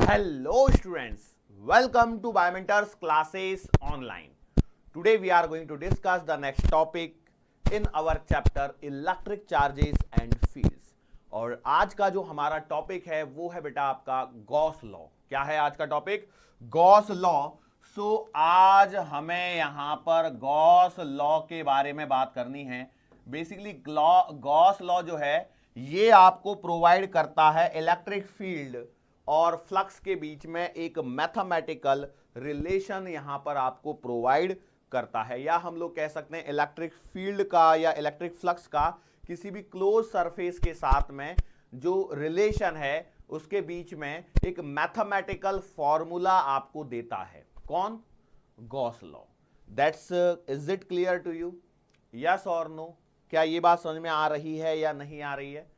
Hello students, welcome to Biomentors classes online. Today we are going to discuss the next topic in our chapter electric charges and fields. और आज का जो हमारा topic है वो है बेटा आपका गॉस लॉ. क्या है आज का टॉपिक? Gauss law. सो आज हमें यहां पर गॉस लॉ के बारे में बात करनी है. बेसिकली गॉस लॉ जो है ये आपको प्रोवाइड करता है इलेक्ट्रिक फील्ड और फ्लक्स के बीच में एक मैथमेटिकल रिलेशन यहां पर आपको प्रोवाइड करता है, या हम लोग कह सकते हैं इलेक्ट्रिक फील्ड का या इलेक्ट्रिक फ्लक्स का किसी भी क्लोज सरफेस के साथ में जो रिलेशन है उसके बीच में एक मैथमेटिकल फॉर्मूला आपको देता है. कौन? Gauss law. That's is it clear to you? Yes और नो? क्या ये बात समझ में आ रही है या नहीं आ रही है?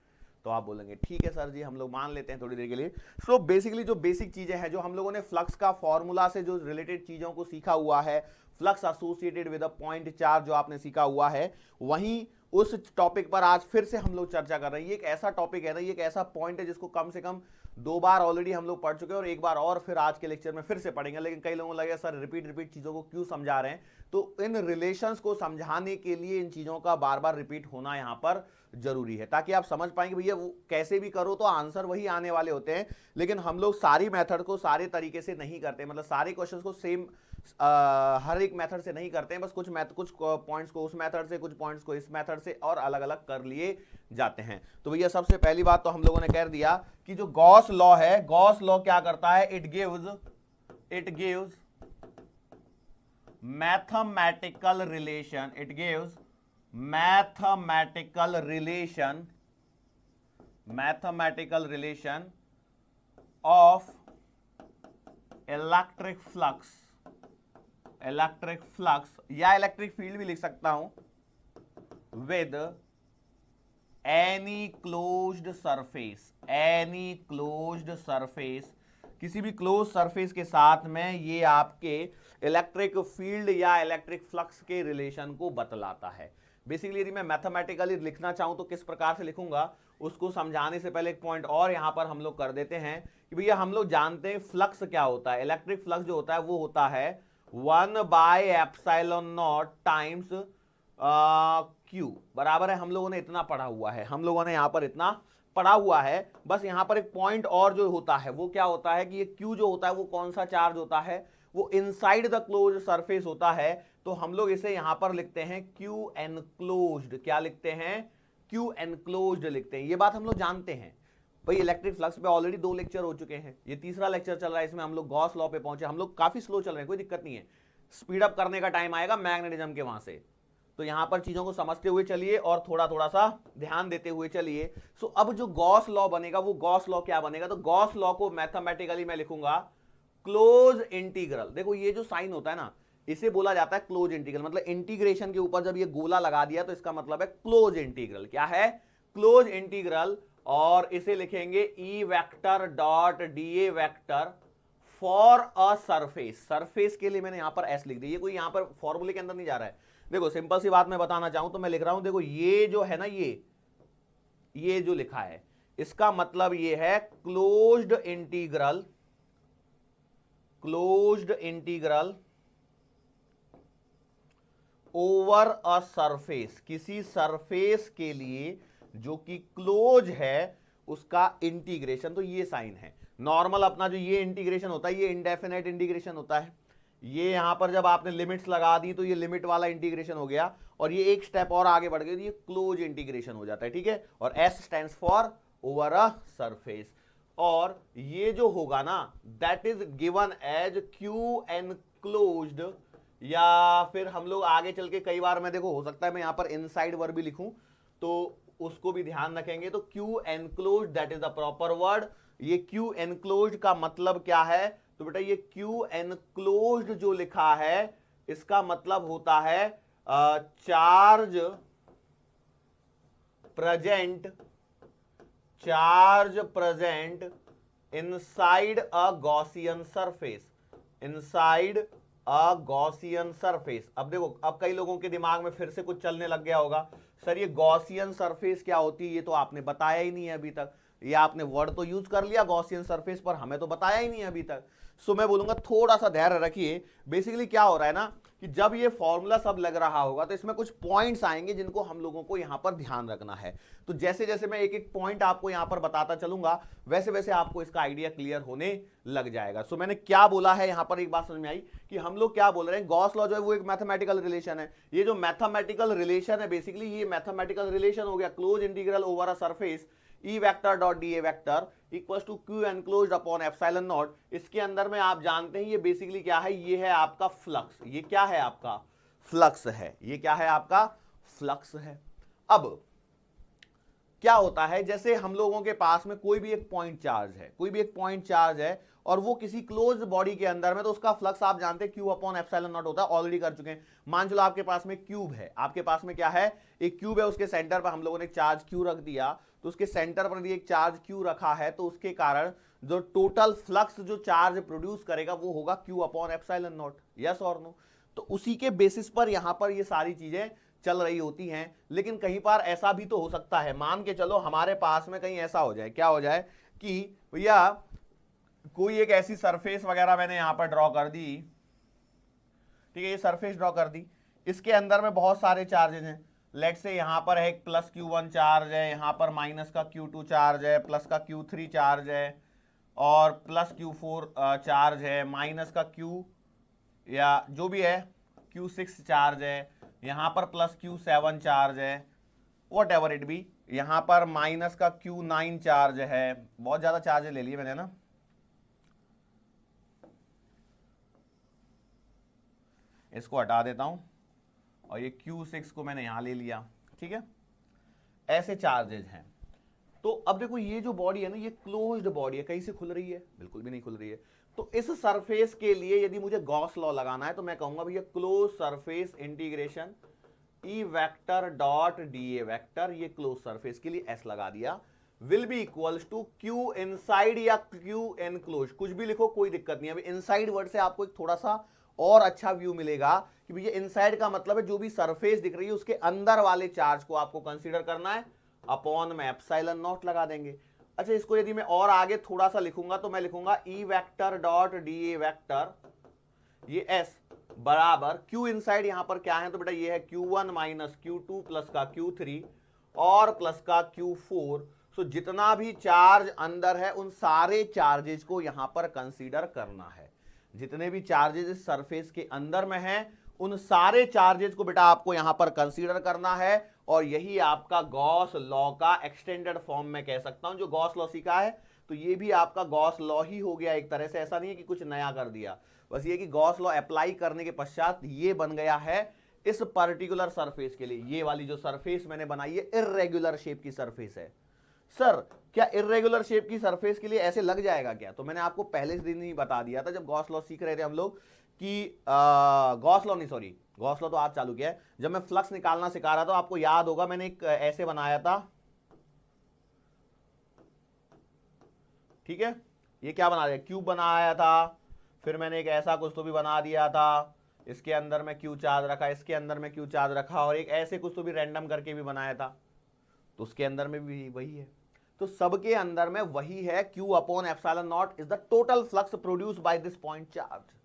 तो आप बोलेंगे ठीक है सर जी, हम लोग मान लेते हैं थोड़ी देर के लिए. सो बेसिकली जो बेसिक चीजें हैं, जो हम लोगों ने फ्लक्स का फॉर्मूला से जो रिलेटेड चीजों को सीखा हुआ है, flux associated with a point charge जो आपने सीखा हुआ है, वहीं उस टॉपिक पर आज फिर से हम लोग चर्चा कर रहे हैं. ये एक ऐसा टॉपिक है ना, ये एक ऐसा पॉइंट है जिसको कम से कम 2 बार ऑलरेडी हम लोग पढ़ चुके हैं और एक बार और फिर आज के लेक्चर में फिर से पढ़ेंगे. लेकिन कई लोगों को लगेगा सर रिपीट चीजों को क्यों समझा रहे हैं? तो इन रिलेशंस को समझाने के लिए इन चीजों का बार बार रिपीट होना यहां पर जरूरी है, ताकि आप समझ पाएंगे भैया वो कैसे भी करो तो आंसर वही आने वाले होते हैं. लेकिन हम लोग सारी मेथड को सारे तरीके से नहीं करते, मतलब सारे क्वेश्चंस को सेम हर एक मेथड से नहीं करते हैं. बस कुछ पॉइंट्स को उस मेथड से, कुछ पॉइंट्स को इस मेथड से और अलग अलग कर लिए जाते हैं. तो भैया सबसे पहली बात तो हम लोगों ने कह दिया कि जो गॉस लॉ है, गॉस लॉ क्या करता है? It gives mathematical relation. It gives mathematical relation of electric flux या इलेक्ट्रिक फील्ड भी लिख सकता हूं, विद एनी क्लोज्ड सरफेस. किसी भी क्लोज सरफेस के साथ में ये आपके इलेक्ट्रिक फील्ड या इलेक्ट्रिक फ्लक्स के रिलेशन को बतलाता है. बेसिकली यदि मैं मैथमेटिकली लिखना चाहूं तो किस प्रकार से लिखूंगा, उसको समझाने से पहले एक पॉइंट और यहां पर हम लोग कर देते हैं कि भैया हम लोग जानते हैं फ्लक्स क्या होता है. इलेक्ट्रिक फ्लक्स जो होता है वो होता है 1/ε0 टाइम्स Q. बराबर है, हम लोगों ने इतना पढ़ा हुआ है, हम लोगों ने यहां पर इतना पढ़ा हुआ है. बस यहां पर एक पॉइंट और जो होता है वो क्या होता है कि ये Q जो होता है वो कौन सा चार्ज होता है? वो इनसाइड द क्लोज सरफेस होता है. तो हम लोग इसे यहां पर लिखते हैं Q एनक्लोज्ड. क्या लिखते हैं? Q एनक्लोज्ड लिखते हैं. ये बात हम लोग जानते हैं भाई. इलेक्ट्रिक फ्लक्स पे ऑलरेडी 2 लेक्चर हो चुके हैं, ये तीसरा लेक्चर चल रहा है, इसमें हम लोग गॉस लॉ पे पहुंचे. हम लोग काफी स्लो चल रहे हैं, कोई दिक्कत नहीं है, स्पीड अप करने का टाइम आएगा मैग्नेटिज्म के वहां से. तो यहां पर चीजों को समझते हुए चलिए और थोड़ा थोड़ा सा ध्यान देते हुए चलिए. सो अब जो गॉस लॉ बनेगा वो गॉस लॉ क्या बनेगा? तो गॉस लॉ को मैथमेटिकली मैं लिखूंगा क्लोज इंटीग्रल. देखो ये जो साइन होता है ना, इसे बोला जाता है क्लोज इंटीग्रल. मतलब इंटीग्रेशन के ऊपर जब ये गोला लगा दिया तो इसका मतलब है क्लोज इंटीग्रल. क्या है? Close integral. और इसे लिखेंगे ई vector dot D vector for a surface के लिए मैंने यहां पर एस लिख दिया. ये कोई यहां पर फॉर्मूले के अंदर नहीं जा रहा है. देखो सिंपल सी बात मैं बताना चाहूं तो मैं लिख रहा हूं, देखो ये जो है ना, ये जो लिखा है इसका मतलब ये है closed integral over a surface. किसी सरफेस के लिए जो कि क्लोज है उसका इंटीग्रेशन. तो ये साइन है. नॉर्मल अपना जो ये इंटीग्रेशन होता है ये इंडेफिनेट इंटीग्रेशन होता है. ये यहां पर जब आपने लिमिट्स लगा दी तो ये लिमिट वाला इंटीग्रेशन हो गया, और ये एक स्टेप और आगे बढ़ गया तो ये क्लोज इंटीग्रेशन हो जाता है. ठीक है. और S stands for over a surface. और ये जो होगा ना that is given as Q enclosed. या फिर हम लोग आगे चल के कई बार मैं, देखो हो सकता है मैं यहां पर इनसाइड वर्ब भी लिखूं तो उसको भी ध्यान रखेंगे. तो Q enclosed that is the proper word. ये क्यू एनक्लोज्ड का मतलब क्या है? तो बेटा ये क्यू एनक्लोज्ड जो लिखा है इसका मतलब होता है charge present inside a Gaussian surface. अब देखो, अब कई लोगों के दिमाग में फिर से कुछ चलने लग गया होगा, सर ये गॉसियन सरफेस क्या होती है? ये तो आपने बताया ही नहीं है अभी तक. ये आपने वर्ड तो यूज कर लिया गॉसियन सरफेस पर, हमें तो बताया ही नहीं अभी तक। सो मैं बोलूंगा थोड़ा सा धैर्य रखिए। बेसिकली क्या हो रहा है ना कि जब ये फॉर्मूला सब लग रहा होगा तो इसमें कुछ पॉइंट्स आएंगे जिनको हम लोगों को यहां पर ध्यान रखना है। तो जैसे जैसे मैं एक एक पॉइंट आपको यहां पर बताता चलूंगा वैसे वैसे आपको इसका आइडिया क्लियर होने लग जाएगा। सो मैंने क्या बोला है यहां पर, एक बात समझ में आई कि हम लोग क्या बोल रहे हैं, गॉस लॉ जो है वो एक मैथमेटिकल रिलेशन है। ये जो मैथमेटिकल रिलेशन है बेसिकली ये मैथमेटिकल रिलेशन हो गया close integral over a surface E vector dot D A vector equal to Q enclosed upon epsilon naught. इसके अंदर में आप जानते हैं ये बेसिकली क्या है, ये है आपका फ्लक्स। ये क्या है आपका फ्लक्स है, ये क्या है आपका फ्लक्स है। अब क्या होता है, जैसे हम लोगों के पास में कोई भी एक पॉइंट चार्ज है, कोई भी एक पॉइंट चार्ज है और वो किसी क्लोज बॉडी के अंदर में, तो उसका फ्लक्स आप जानते हैं क्यू अपॉन एप्सिलॉन नॉट होता है, ऑलरेडी कर चुके हैं। मान चलो आपके पास में क्यूब है, आपके पास में क्या है, एक क्यूब है, उसके सेंटर पर हम लोगों ने चार्ज क्यू रख दिया, तो उसके सेंटर पर भी एक चार्ज क्यू रखा है, तो उसके कारण जो टोटल फ्लक्स जो चार्ज प्रोड्यूस करेगा वो होगा Q upon epsilon naught. Yes और नो? तो उसी के बेसिस पर यहां पर ये सारी चीजें चल रही होती हैं। लेकिन कहीं पर ऐसा भी तो हो सकता है, मान के चलो हमारे पास में कहीं ऐसा हो जाए, क्या हो जाए कि भैया कोई एक ऐसी सरफेस वगैरह मैंने यहां पर ड्रॉ कर दी, ठीक है, ये सरफेस ड्रॉ कर दी, इसके अंदर में बहुत सारे चार्जेस हैं। लेट से यहां पर है प्लस Q1 चार्ज है, यहां पर माइनस का Q2 चार्ज है, प्लस का Q3 चार्ज है और प्लस Q4 चार्ज है, माइनस का Q या जो भी है Q6 चार्ज है, यहां पर प्लस Q7 चार्ज है, वॉट एवर इट बी, यहां पर माइनस का Q9 चार्ज है। बहुत ज्यादा चार्ज ले लिए मैंने ना, इसको हटा देता हूं और ये Q6 को मैंने यहां ले लिया, ठीक है। ऐसे चार्जेज हैं। तो अब देखो ये जो बॉडी है ना ये क्लोज्ड बॉडी है, कहीं से खुल रही है, बिल्कुल भी नहीं खुल रही है। तो इस सरफेस के लिए यदि मुझे गॉस लॉ लगाना है तो मैं कहूंगा भैया close surface integration E vector dot D A vector, ये क्लोज सरफेस के लिए S लगा दिया, will be equals to Q inside या Q एनक्लोज, कुछ भी लिखो कोई दिक्कत नहीं है। अभी इनसाइड वर्ड से आपको एक थोड़ा सा और अच्छा व्यू मिलेगा कि भैया इनसाइड का मतलब है जो भी सरफेस दिख रही है उसके अंदर वाले चार्ज को आपको कंसीडर करना है, अपॉन में एप्सिलॉन नॉट लगा देंगे। अच्छा, इसको यदि मैं और आगे थोड़ा सा लिखूंगा तो मैं लिखूंगा E vector dot D A vector, ये S बराबर Q इनसाइड यहां पर क्या है, तो बेटा ये है Q1 माइनस Q2 प्लस का Q3 और प्लस का Q4। सो जितना भी चार्ज अंदर है उन सारे चार्जेस को यहां पर कंसीडर करना है। जितने भी चार्जेस इस सरफेस के अंदर में हैं उन सारे चार्जेस को बेटा आपको यहां पर कंसीडर करना है। और यही आपका गॉस लॉ का एक्सटेंडेड फॉर्म में कह सकता हूं। जो गॉस लॉ सीखा है तो ये भी आपका गॉस लॉ ही हो गया एक तरह से, ऐसा नहीं है कि कुछ नया कर दिया, बस ये कि गॉस लॉ अप्लाई करने के पश्चात ये बन गया है इस पर्टिकुलर सरफेस के लिए। ये वाली जो सरफेस मैंने बनाई है इर्रेगुलर शेप की सरफेस है। सर क्या इर्रेगुलर शेप की सरफेस के लिए ऐसे लग जाएगा क्या? तो मैंने आपको पहले दिन ही बता दिया था जब गॉस लॉ सीख रहे थे हम लोग कि गॉस लॉ नहीं, सॉरी गॉस लॉ तो आज चालू किया है, जब मैं फ्लक्स निकालना सिखा रहा था आपको याद होगा मैंने एक ऐसे बनाया था, ठीक है, ये क्या बना दिया, क्यूब बनाया था, फिर मैंने एक ऐसा कुछ तो भी बना दिया था, इसके अंदर में क्यू चार्ज रखा, इसके अंदर में क्यू चार्ज रखा और एक ऐसे कुछ तो भी रैंडम करके भी बनाया था, तो उसके अंदर में भी वही है। तो सबके अंदर में वही है, Q upon epsilon naught is the total flux produced by this point charge.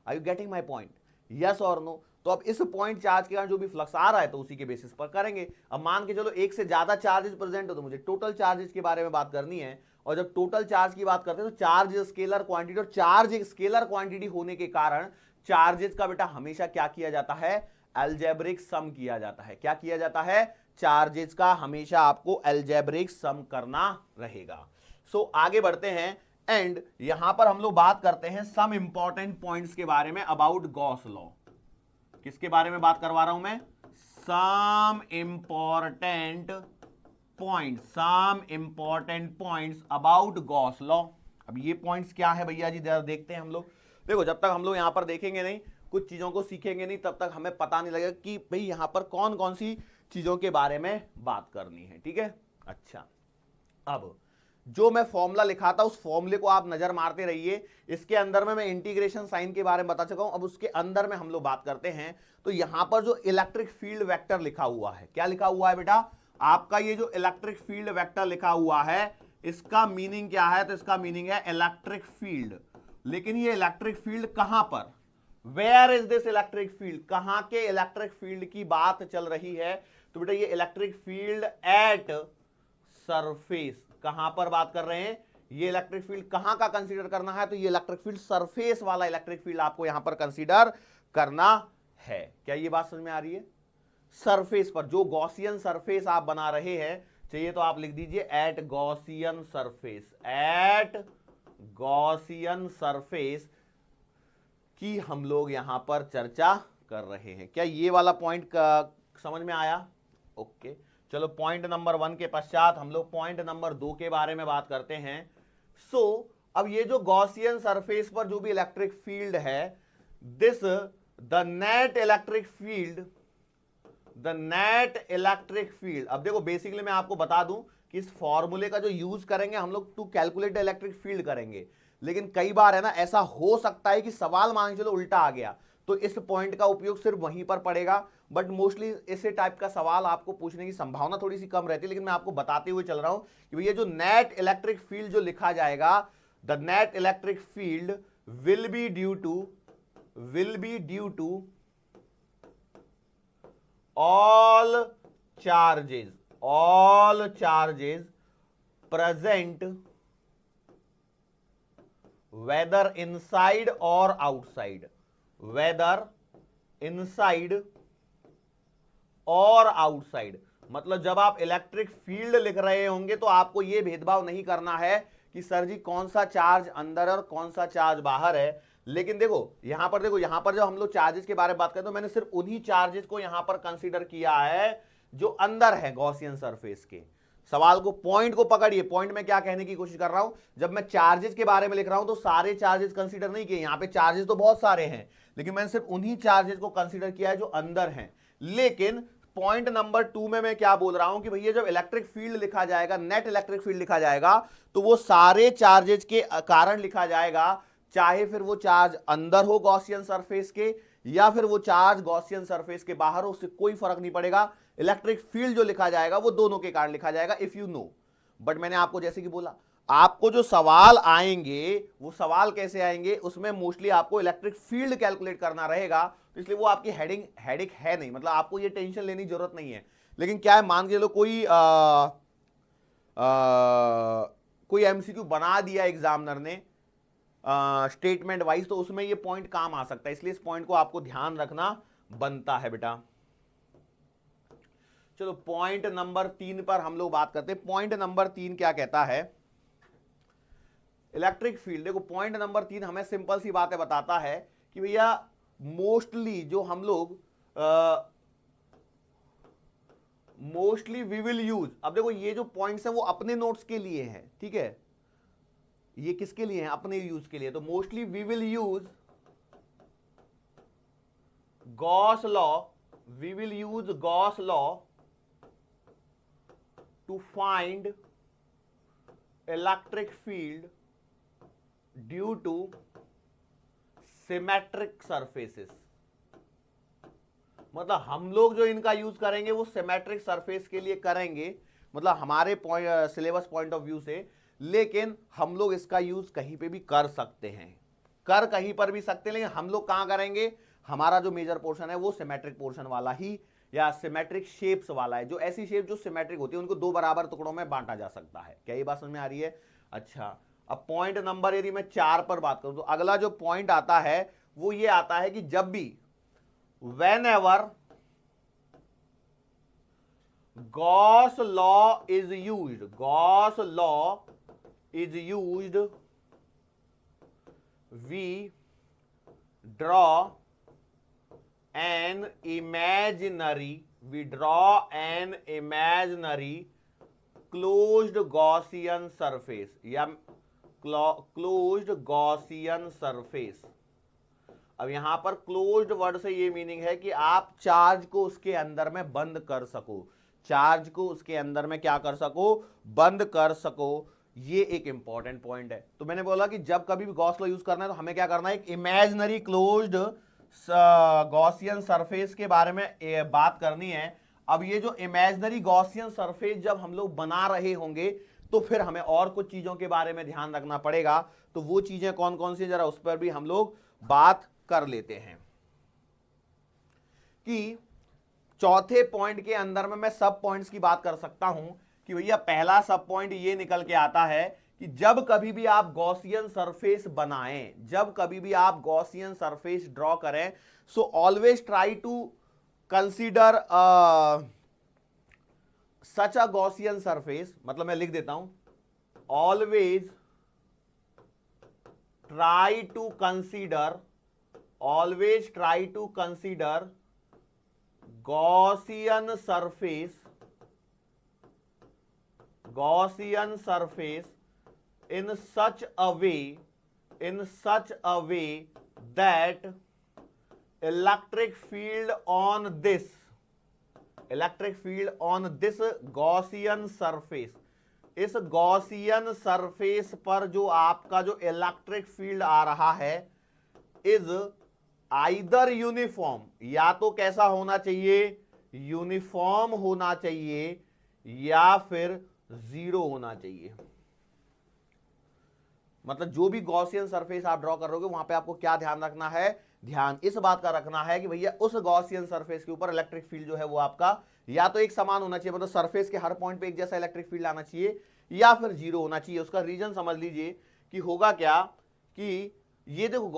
Are you getting my point? Yes और नो? तो अब इस पॉइंट चार्ज के कारण जो भी फ्लक्स आ रहा है तो उसी के बेसिस पर करेंगे। अब मान के चलो एक से ज्यादा चार्जेस प्रेजेंट हो तो मुझे टोटल चार्जेस के बारे में बात करनी है, और जब टोटल चार्ज की बात करते हैं तो चार्ज स्केलर क्वांटिटी, और चार्ज एक स्केलर क्वांटिटी होने के कारण चार्जेस का बेटा हमेशा क्या किया जाता है, अलजेब्रिक सम किया जाता है। क्या किया जाता है? चार्जेस का हमेशा आपको अलजेब्रिक सम करना रहेगा। सो आगे बढ़ते हैं एंड यहां पर हम लोग बात करते हैं सम इंपॉर्टेंट पॉइंट्स के बारे में अबाउट गॉस लॉ। किसके बारे में बात करवा रहा हूं मैं? Some important points about Gauss law. अब ये पॉइंट्स क्या है भैया जी, देखते हैं हम लोग। देखो जब तक हम लोग यहां पर देखेंगे नहीं, कुछ चीजों को सीखेंगे नहीं, तब तक हमें पता नहीं लगेगा कि भाई यहां पर कौन कौन सी चीजों के बारे में बात करनी है, ठीक है। अच्छा, अब जो मैं फॉर्मूला लिखा था उस फॉर्मूले को आप नजर मारते रहिए। इसके अंदर में मैं इंटीग्रेशन साइन के बारे में बता चुका हूं, अब उसके अंदर में हम लोग बात करते हैं। तो यहां पर जो इलेक्ट्रिक फील्ड वेक्टर लिखा हुआ है, क्या लिखा हुआ है बेटा? आपका ये जो इलेक्ट्रिक फील्ड वेक्टर लिखा हुआ है इसका मीनिंग क्या है? तो इसका मीनिंग है इलेक्ट्रिक फील्ड। लेकिन ये इलेक्ट्रिक फील्ड कहां पर, where is this electric field, कहां के इलेक्ट्रिक फील्ड की बात चल रही है? तो बेटा ये इलेक्ट्रिक फील्ड एट सरफेस, कहां पर बात कर रहे हैं? ये इलेक्ट्रिक फील्ड कहां का कंसीडर करना है? तो ये इलेक्ट्रिक फील्ड सरफेस वाला इलेक्ट्रिक फील्ड आपको यहां पर कंसीडर करना है। क्या ये बात समझ में आ रही है? सरफेस पर, जो गॉसियन सरफेस आप बना रहे हैं, चाहिए तो आप लिख दीजिए at Gaussian surface, at Gaussian surface की हम लोग यहां पर चर्चा कर रहे हैं। क्या ये वाला पॉइंट समझ में आया? ओके, चलो पॉइंट नंबर 1 के पश्चात हम लोग पॉइंट नंबर 2 के बारे में बात करते हैं। अब ये जो गॉसियन सरफेस पर जो भी इलेक्ट्रिक फील्ड है, this the net electric field, the net electric field. अब देखो बेसिकली मैं आपको बता दूं कि इस फॉर्मूले का जो यूज करेंगे हम लोग टू कैलकुलेट इलेक्ट्रिक फील्ड करेंगे, लेकिन कई बार है ना ऐसा हो सकता है कि सवाल मान चलो उल्टा आ गया, तो इस पॉइंट का उपयोग सिर्फ वहीं पर पड़ेगा। बट मोस्टली इसे टाइप का सवाल आपको पूछने की संभावना थोड़ी सी कम रहती है, लेकिन मैं आपको बताते हुए चल रहा हूं कि भैया जो नेट इलेक्ट्रिक फील्ड जो लिखा जाएगा, the net electric field will be due to all charges present whether inside or outside, whether inside और आउटसाइड। मतलब जब आप इलेक्ट्रिक फील्ड लिख रहे होंगे तो आपको यह भेदभाव नहीं करना है कि सर जी कौन सा चार्ज अंदर है और कौन सा चार्ज बाहर है। लेकिन देखो यहां पर जब हम लोग चार्जेस के बारे में बात करते हैं तो मैंने सिर्फ उन्हीं चार्जेस को यहां पर कंसीडर किया है जो अंदर है गॉसियन सरफेस के। सवाल को, पॉइंट को पकड़िए, पॉइंट में क्या कहने की कोशिश कर रहा हूं, जब मैं चार्जेस के बारे में लिख रहा हूं तो सारे चार्जेस कंसीडर नहीं किए। यहां पे चार्जेस तो बहुत सारे हैं, लेकिन मैंने सिर्फ उन्हीं चार्जेस को कंसीडर किया है जो अंदर हैं। लेकिन पॉइंट नंबर 2 में मैं क्या बोल रहा हूं कि भैया जब इलेक्ट्रिक फील्ड लिखा जाएगा, नेट इलेक्ट्रिक फील्ड लिखा जाएगा, तो वो सारे चार्जेस के कारण लिखा जाएगा, चाहे फिर वो चार्ज अंदर हो गॉसियन सरफेस के या फिर वो चार्ज गॉसियन सरफेस के बाहर हो, उससे कोई फर्क नहीं पड़ेगा। इलेक्ट्रिक फील्ड जो लिखा जाएगा वो दोनों के कारण लिखा जाएगा, इफ यू नो। बट मैंने आपको जैसे कि बोला, आपको जो सवाल आएंगे वो सवाल कैसे आएंगे, उसमें मोस्टली आपको इलेक्ट्रिक फील्ड कैलकुलेट करना रहेगा, तो इसलिए वो आपकी हेडिक है नहीं, मतलब आपको ये टेंशन लेने की जरूरत नहीं है। लेकिन क्या है, मान के चलो कोई एमसीक्यू बना दिया एग्जामिनर ने स्टेटमेंट वाइज, तो उसमें ये पॉइंट काम आ सकता है, इसलिए इस पॉइंट को आपको ध्यान रखना बनता है बेटा। चलो पॉइंट नंबर 3 पर हम लोग बात करते हैं। पॉइंट नंबर 3 क्या कहता है, इलेक्ट्रिक फील्ड। देखो पॉइंट नंबर 3 हमें सिंपल सी बातें बताता है कि भैया मोस्टली जो हम लोग मोस्टली वी विल यूज, अब देखो ये जो पॉइंट्स हैं वो अपने नोट्स के लिए हैं, ठीक है, ये किसके लिए हैं, अपने यूज के लिए। तो mostly we will use Gauss law, we will use Gauss law to find electric field due to symmetric surfaces. मतलब हम लोग जो इनका यूज करेंगे वो सिमेट्रिक सरफेस के लिए करेंगे, मतलब हमारे सिलेबस पॉइंट ऑफ व्यू से। लेकिन हम लोग इसका यूज कहीं पे भी कर सकते हैं, कर कहीं पर भी सकते हैं, लेकिन हम लोग कहां करेंगे, हमारा जो मेजर पोर्शन है वो सिमेट्रिक पोर्शन वाला ही या सिमेट्रिक शेप्स वाला है। जो ऐसी शेप जो सिमेट्रिक होती है उनको 2 बराबर टुकड़ों में बांटा जा सकता है। क्या ये बात समझ में आ रही है? अच्छा, अब पॉइंट नंबर यदि मैं 4 पर बात करूं तो अगला जो पॉइंट आता है वो ये आता है कि जब भी whenever Gauss law is used, Gauss law is used, we draw an imaginary closed Gaussian surface या closed Gaussian surface। अब यहां पर क्लोज्ड वर्ड से ये मीनिंग है कि आप चार्ज को उसके अंदर में बंद कर सको, चार्ज को उसके अंदर में क्या कर सको, बंद कर सको। ये एक इंपॉर्टेंट पॉइंट है। तो मैंने बोला कि जब कभी भी गॉस लॉ यूज करना है तो हमें क्या करना है, एक इमेजिनरी क्लोज्ड गॉसियन सरफेस के बारे में बात करनी है। अब ये जो इमेजिनरी गॉसियन सरफेस जब हम लोग बना रहे होंगे तो फिर हमें और कुछ चीजों के बारे में ध्यान रखना पड़ेगा। तो वो चीजें कौन कौन सी, जरा उस पर भी हम लोग बात कर लेते हैं कि चौथे पॉइंट के अंदर में मैं सब पॉइंट्स की बात कर सकता हूं कि भैया पहला सब पॉइंट ये निकल के आता है कि जब कभी भी आप गॉसियन सरफेस बनाएं, जब कभी भी आप गॉसियन सरफेस ड्रॉ करें, so always try to consider such a Gaussian surface. मतलब मैं लिख देता हूं, always try to consider, always try to consider Gaussian surface in such a way that electric field on this Gaussian surface, इस Gaussian surface पर जो आपका जो इलेक्ट्रिक फील्ड आ रहा है इज आइदर यूनिफॉर्म, या तो कैसा होना चाहिए, यूनिफॉर्म होना चाहिए, या फिर जीरो होना चाहिए। मतलब जो भी गॉसियन सरफेस आप ड्रॉ कर रहे हो वहां पे आपको क्या ध्यान रखना है, ध्यान इस बात का रखना है कि भैया उस गॉसियन सरफेस के ऊपर इलेक्ट्रिक फील्ड जो है वो आपका या तो एक समान होना चाहिए, मतलब सरफेस के हर पॉइंट पे एक जैसा इलेक्ट्रिक फील्ड आना चाहिए, या फिर जीरो होना चाहिए। उसका रीजन समझ लीजिए कि होगा क्या कि ये देखो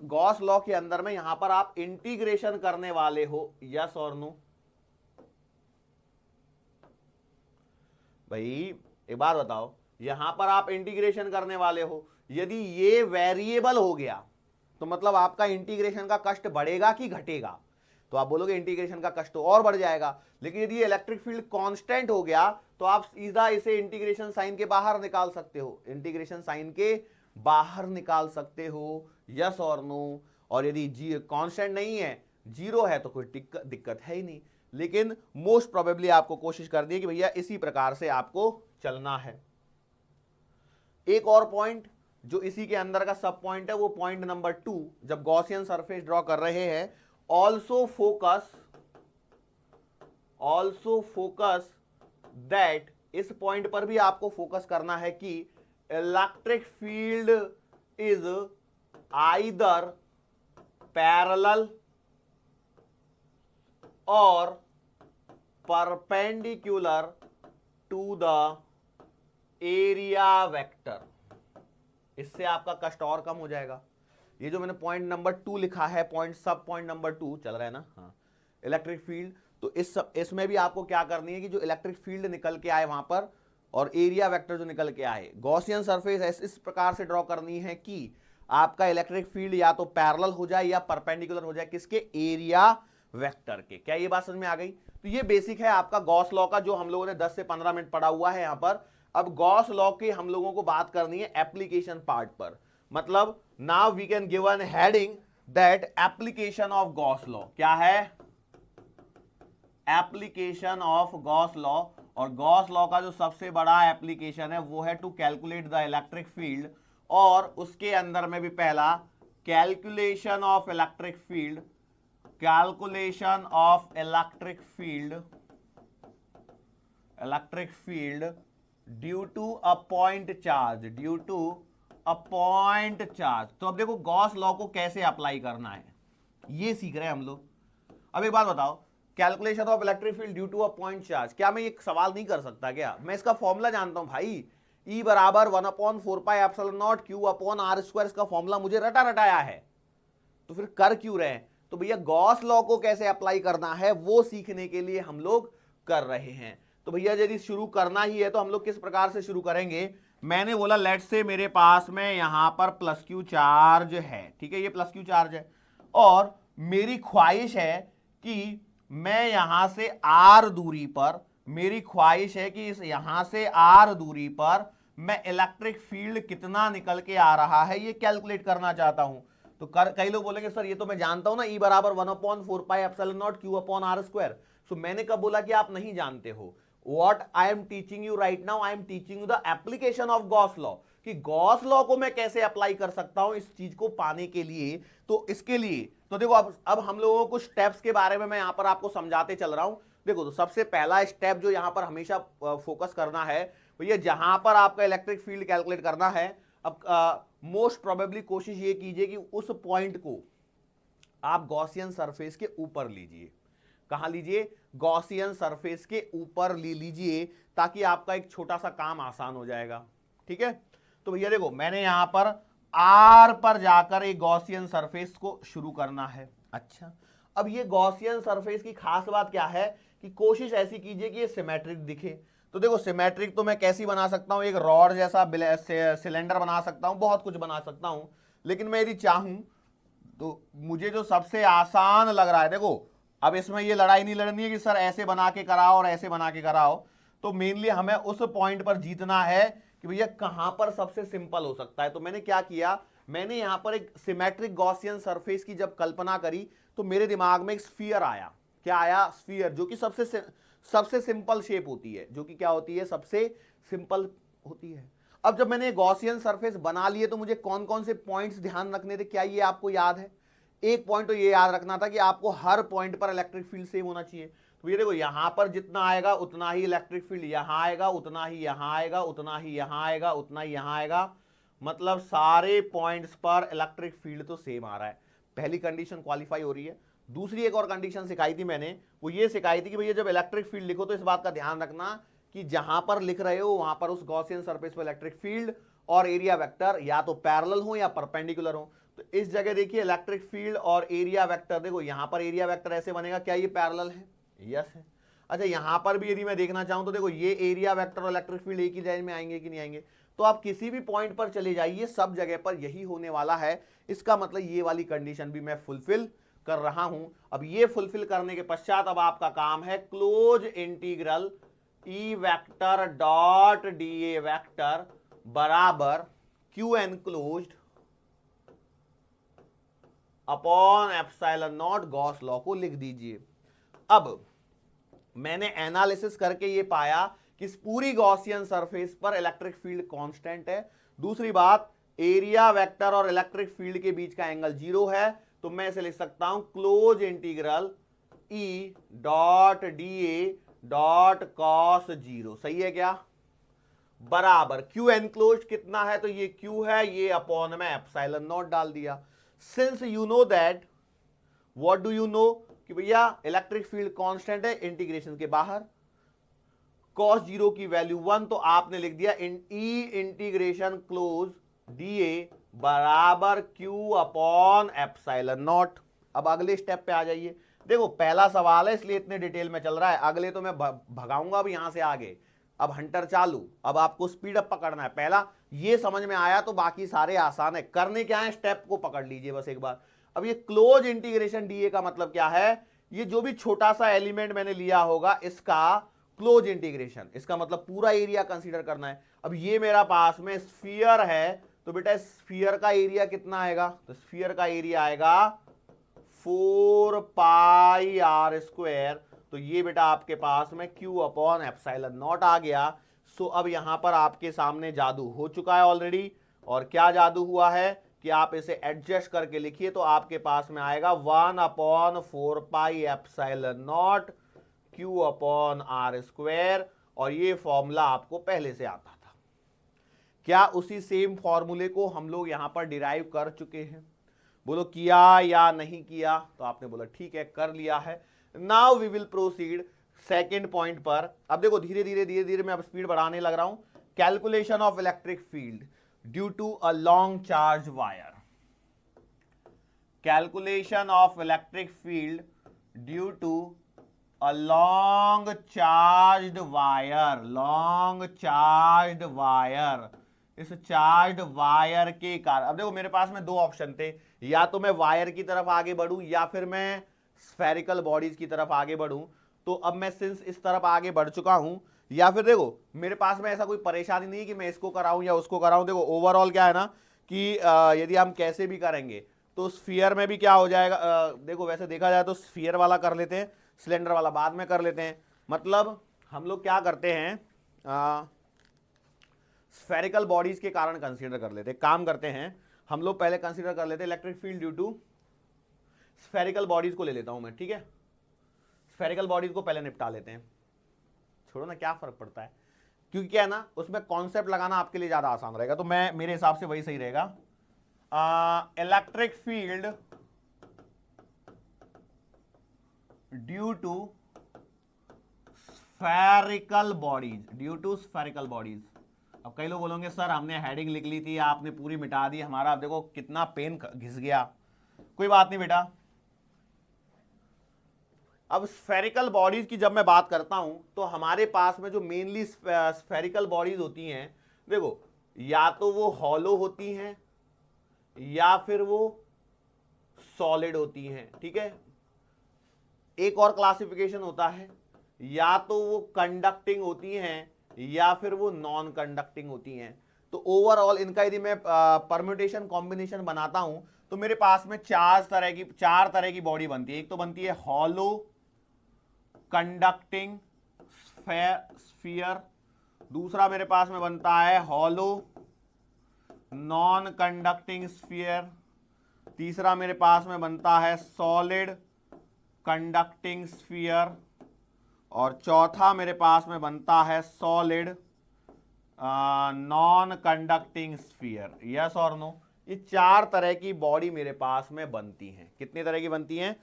गॉस लॉ के अंदर में यहां पर आप इंटीग्रेशन करने वाले हो, यस और नो। भाई एक बात बताओ, यहां पर आप इंटीग्रेशन करने वाले हो, यदि ये वेरिएबल हो गया तो मतलब आपका इंटीग्रेशन का कष्ट बढ़ेगा कि घटेगा, तो आप बोलोगे इंटीग्रेशन का कष्ट और बढ़ जाएगा। लेकिन यदि इलेक्ट्रिक फील्ड कांस्टेंट हो गया तो आप सीधा इसे इंटीग्रेशन साइन के बाहर निकाल सकते हो, इंटीग्रेशन साइन के बाहर निकाल सकते हो, यस और नो। और यदि कांस्टेंट नहीं है, जीरो है, तो कोई दिक्कत है ही नहीं। लेकिन मोस्ट प्रोबेबली आपको कोशिश करनी है कि भैया इसी प्रकार से आपको चलना है। एक और पॉइंट जो इसी के अंदर का सब पॉइंट है वो पॉइंट नंबर 2, जब गॉसियन सरफेस ड्रॉ कर रहे हैं, ऑल्सो फोकस दैट, इस पॉइंट पर भी आपको फोकस करना है कि electric field is either parallel और perpendicular to the area vector. इससे आपका कष्ट और कम हो जाएगा। ये जो मैंने पॉइंट नंबर 2 लिखा है, सब पॉइंट नंबर 2 चल रहा है ना, हाँ, इलेक्ट्रिक फील्ड, तो इसमें भी आपको क्या करनी है कि जो इलेक्ट्रिक फील्ड निकल के आए वहां पर और एरिया वेक्टर जो निकल के आए, गॉसियन सरफेस इस प्रकार से ड्रॉ करनी है कि आपका इलेक्ट्रिक फील्ड या तो पैरेलल हो जाए या परपेंडिकुलर हो जाए, किसके, एरिया वेक्टर के। क्या ये बात समझ में आ गई? तो ये बेसिक है आपका गॉस लॉ का, जो हम लोगों ने 10 से 15 मिनट पढ़ा हुआ है यहां पर। अब गॉस लॉ की हम लोगों को बात करनी है एप्लीकेशन पार्ट पर। मतलब now we can give an heading that application of Gauss law. क्या है? Application of Gauss law. और गॉस लॉ का जो सबसे बड़ा एप्लीकेशन है वो है to calculate the electric field, और उसके अंदर में भी पहला calculation of electric field, calculation of electric field due to a point charge, due to a point charge. तो अब देखो गॉस लॉ को कैसे अप्लाई करना है ये सीख रहे हैं हम लोग। अब एक बात बताओ, calculation of electric field due to a point charge, क्या मैं ये सवाल नहीं कर सकता क्या? मैं इसका फॉर्मूला जानता हूं भाई, E बराबर 1/4πε0 Q/r²। इसका फॉर्मूला मुझे रटा रटाया है, तो फिर कर क्यों रहे हैं? तो भैया गॉस लॉ को कैसे अप्लाई करना है वो सीखने के लिए हम लोग कर रहे हैं। तो भैया यदि शुरू करना ही है तो हम लोग किस प्रकार से शुरू करेंगे? मैंने बोला लेट से मेरे पास में यहां पर प्लस क्यू चार्ज है, ठीक है, ये प्लस क्यू चार्ज है, और मेरी ख्वाहिश है कि मैं यहां से आर दूरी पर, मेरी ख्वाहिश है कि इस यहां से आर दूरी पर मैं इलेक्ट्रिक फील्ड कितना निकल के आ रहा है ये कैलकुलेट करना चाहता हूं। तो कई लोग बोलेंगे सर ये तो मैं जानता हूं ना, E बराबर 1/4πε0 Q/r²। सो मैंने कब बोला कि आप नहीं जानते हो? What I am teaching you right now, I am teaching you the application of Gauss law, कि गॉस लॉ को मैं कैसे अप्लाई कर सकता हूं इस चीज को पाने के लिए। तो इसके लिए तो देखो अब हम लोगों को स्टेप्स के बारे में मैं यहां पर आपको समझाते चल रहा हूं। देखो तो सबसे पहला स्टेप जो यहां पर हमेशा फोकस करना है भैया, जहां पर आपका इलेक्ट्रिक फील्ड कैलकुलेट करना है, अब मोस्ट प्रोबेबली कोशिश ये कीजिए कि उस पॉइंट को आप गॉसियन सरफेस के ऊपर लीजिए। कहां लीजिए? गॉसियन सरफेस के ऊपर ले लीजिए, ताकि आपका एक छोटा सा काम आसान हो जाएगा। ठीक है, तो भैया देखो मैंने यहां पर आर पर जाकर एक गॉसियन सरफेस को शुरू करना है। अच्छा, अब ये गॉसियन सरफेस की खास बात क्या है कि कोशिश ऐसी कीजिए कि ये सिमेट्रिक दिखे। तो देखो सिमेट्रिक तो मैं कैसी बना सकता हूं, एक रॉड जैसा सिलेंडर बना सकता हूं, बहुत कुछ बना सकता हूं, लेकिन मैं यदि चाहूं तो मुझे जो सबसे आसान लग रहा है, देखो अब इसमें ये लड़ाई नहीं लड़नी है कि सर ऐसे बना के कराओ और ऐसे बना के कराओ, तो मेनली हमें उस पॉइंट पर जीतना है कि भैया कहां पर सबसे सिंपल हो सकता है। तो मैंने क्या किया, मैंने यहां पर एक सिमेट्रिक गॉसियन सरफेस की जब कल्पना करी तो मेरे दिमाग में एक स्फीयर आया। क्या आया? स्फीयर, जो कि सबसे सिंपल शेप होती है, जो कि क्या होती है? सबसे सिंपल होती है। अब जब मैंने गॉसियन सरफेस बना लिए तो मुझे कौन कौन से पॉइंट्स ध्यान रखने थे, क्या ये आपको याद है? एक पॉइंट तो ये याद रखना था कि आपको हर पॉइंट पर इलेक्ट्रिक फील्ड सेम होना चाहिए। तो ये देखो यहां पर जितना आएगा उतना ही इलेक्ट्रिक फील्ड यहां आएगा, उतना ही यहां आएगा, उतना ही यहां आएगा, उतना ही यहां आएगा, मतलब सारे पॉइंट्स पर इलेक्ट्रिक फील्ड तो सेम आ रहा है। पहली कंडीशन क्वालिफाई हो रही है। दूसरी एक और कंडीशन सिखाई थी मैंने, वो ये सिखाई थी कि भैया जब इलेक्ट्रिक फील्ड लिखो तो इस बात का ध्यान रखना कि जहां पर लिख रहे हो वहां पर उस गॉसियन सरफेस पर इलेक्ट्रिक फील्ड और एरिया वेक्टर या तो पैरेलल हो या परपेंडिकुलर हो। तो इस जगह देखिए इलेक्ट्रिक फील्ड और एरिया वेक्टर, देखो यहां पर एरिया वेक्टर ऐसे बनेगा, क्या ये पैरेलल है? यस है। अच्छा, यहां पर भी यदि मैं देखना चाहूं तो देखो ये एरिया वेक्टर और इलेक्ट्रिक फील्ड एक ही लाइन में आएंगे कि नहीं आएंगे? तो आप किसी भी पॉइंट पर चले जाइए, सब जगह पर यही होने वाला है। इसका मतलब ये वाली कंडीशन भी मैं फुलफिल कर रहा हूं। अब ये फुलफिल करने के पश्चात अब आपका काम है close integral E vector dot D A vector बराबर Q enclosed upon epsilon naught, Gauss law को लिख दीजिए। अब मैंने एनालिसिस करके ये पाया कि इस पूरी गॉसियन सरफेस पर इलेक्ट्रिक फील्ड कांस्टेंट है। दूसरी बात, एरिया वेक्टर और इलेक्ट्रिक फील्ड के बीच का एंगल 0 है, तो मैं इसे लिख सकता हूं close integral E dot D A dot cos 0। सही है क्या? बराबर क्यू एनक्लोज कितना है, तो ये क्यू है, ये अपॉन में एप्सिलॉन नॉट डाल दिया। Since you know that, what do you know, कि भैया इलेक्ट्रिक फील्ड कांस्टेंट है इंटीग्रेशन के बाहर, cos 0 की वैल्यू 1, तो आपने लिख दिया ई इंटीग्रेशन क्लोज डी ए बराबर क्यू अपॉन एप्सिलॉन नॉट। अब अगले स्टेप पे आ जाइए। देखो पहला सवाल है इसलिए इतने डिटेल में चल रहा है, अगले तो मैं भगाऊंगा अब यहां से आगे। अब हंटर चालू, अब आपको स्पीड अप पकड़ना है। पहला ये समझ में आया तो बाकी सारे आसान है। करने क्या है, स्टेप को पकड़ लीजिए बस एक बार। अब ये क्लोज इंटीग्रेशन डीए का मतलब क्या है, ये जो भी छोटा सा एलिमेंट मैंने लिया होगा इसका क्लोज इंटीग्रेशन, इसका मतलब पूरा एरिया कंसीडर करना है। अब ये मेरा पास में स्फीयर है, तो बेटा स्फीयर का एरिया कितना आएगा, तो स्फीयर का एरिया आएगा 4 पाई आर स्क्वायर। तो ये बेटा आपके पास में Q अपॉन एप्सिलॉन नॉट आ गया। सो अब यहां पर आपके सामने जादू हो चुका है ऑलरेडी। और क्या जादू हुआ है कि आप इसे एडजस्ट करके लिखिए, तो आपके पास में आएगा 1 upon 4 pi epsilon naught Q upon R square. और ये फॉर्मूला आपको पहले से आता था। क्या उसी सेम फॉर्मूले को हम लोग यहां पर डिराइव कर चुके हैं? बोलो किया या नहीं किया? तो आपने बोला ठीक है कर लिया है। Now we will proceed second point पर। अब देखो धीरे धीरे मैं अब स्पीड बढ़ाने लग रहा हूं। Calculation of electric field due to a long charge wire. Calculation of electric field due to a long charged wire. Long charged wire, इस चार्ज्ड वायर के कारण। अब देखो मेरे पास में दो ऑप्शन थे, या तो मैं वायर की तरफ आगे बढ़ूं या फिर मैं स्फेरिकल बॉडीज की तरफ आगे बढ़ूं। तो अब मैं सिंस इस तरफ आगे बढ़ चुका हूं, या फिर देखो मेरे पास में ऐसा कोई परेशानी नहीं है कि मैं इसको कराऊं या उसको कराऊं। देखो ओवरऑल क्या है ना कि यदि हम कैसे भी करेंगे तो स्फीयर में भी क्या हो जाएगा। देखो वैसे देखा जाए तो स्फीयर वाला कर लेते हैं, सिलेंडर वाला बाद में कर लेते हैं। मतलब हम लोग क्या करते हैं, स्फेरिकल बॉडीज के कारण कंसीडर कर लेते हैं। काम करते हैं हम लोग पहले कंसीडर कर लेते हैं electric field due to spherical bodies को ले लेता हूं मैं, ठीक है। स्फेरिकल बॉडीज को पहले निपटा लेते हैं, छोड़ो ना, क्या फर्क पड़ता है, क्योंकि क्या है ना, उसमें कॉन्सेप्ट लगाना आपके लिए ज्यादा आसान रहेगा, तो मैं मेरे हिसाब से वही सही रहेगा। Electric field due to spherical bodies. अब कई लोग बोलेंगे सर हमने हेडिंग लिख ली थी, आपने पूरी मिटा दी हमारा, आप देखो कितना पेन घिस गया। कोई बात नहीं बेटा, अब स्फेरिकल बॉडीज की जब मैं बात करता हूं तो हमारे पास में जो मेनली स्फेरिकल बॉडीज होती हैं, देखो या तो वो हॉलो होती हैं या फिर वो सॉलिड होती हैं, ठीक है। एक और क्लासिफिकेशन होता है, या तो वो कंडक्टिंग होती हैं या फिर वो नॉन कंडक्टिंग होती हैं। तो ओवरऑल इनका यदि मैं परम्यूटेशन कॉम्बिनेशन बनाता हूं तो मेरे पास में चार तरह की बॉडी बनती है। एक तो बनती है हॉलो कंडक्टिंग स्फीयर, दूसरा मेरे पास में बनता है हॉलो नॉन कंडक्टिंग स्फीयर, तीसरा मेरे पास में बनता है सॉलिड कंडक्टिंग स्फीयर, और चौथा मेरे पास में बनता है solid non conducting sphere. Yes और नो, ये चार तरह की बॉडी मेरे पास में बनती हैं। कितने तरह की बनती हैं?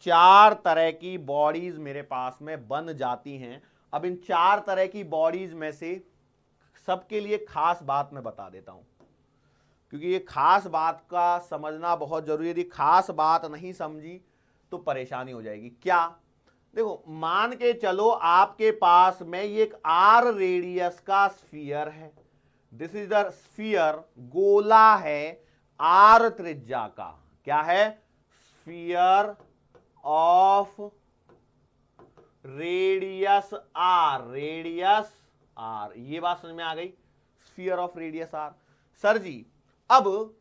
चार तरह की बॉडीज मेरे पास में बन जाती हैं। अब इन चार तरह की बॉडीज में से सबके लिए खास बात मैं बता देता हूं, क्योंकि ये खास बात का समझना बहुत जरूरी है। यदि खास बात नहीं समझी तो परेशानी हो जाएगी। क्या? देखो, मान के चलो आपके पास में ये एक आर रेडियस का स्फीयर है, दिस इज द स्फीयर, गोला है आर त्रिज्या का। क्या है? स्फीयर ऑफ रेडियस आर, ये बात समझ में आ गई, sphere of radius R. Sir ji अब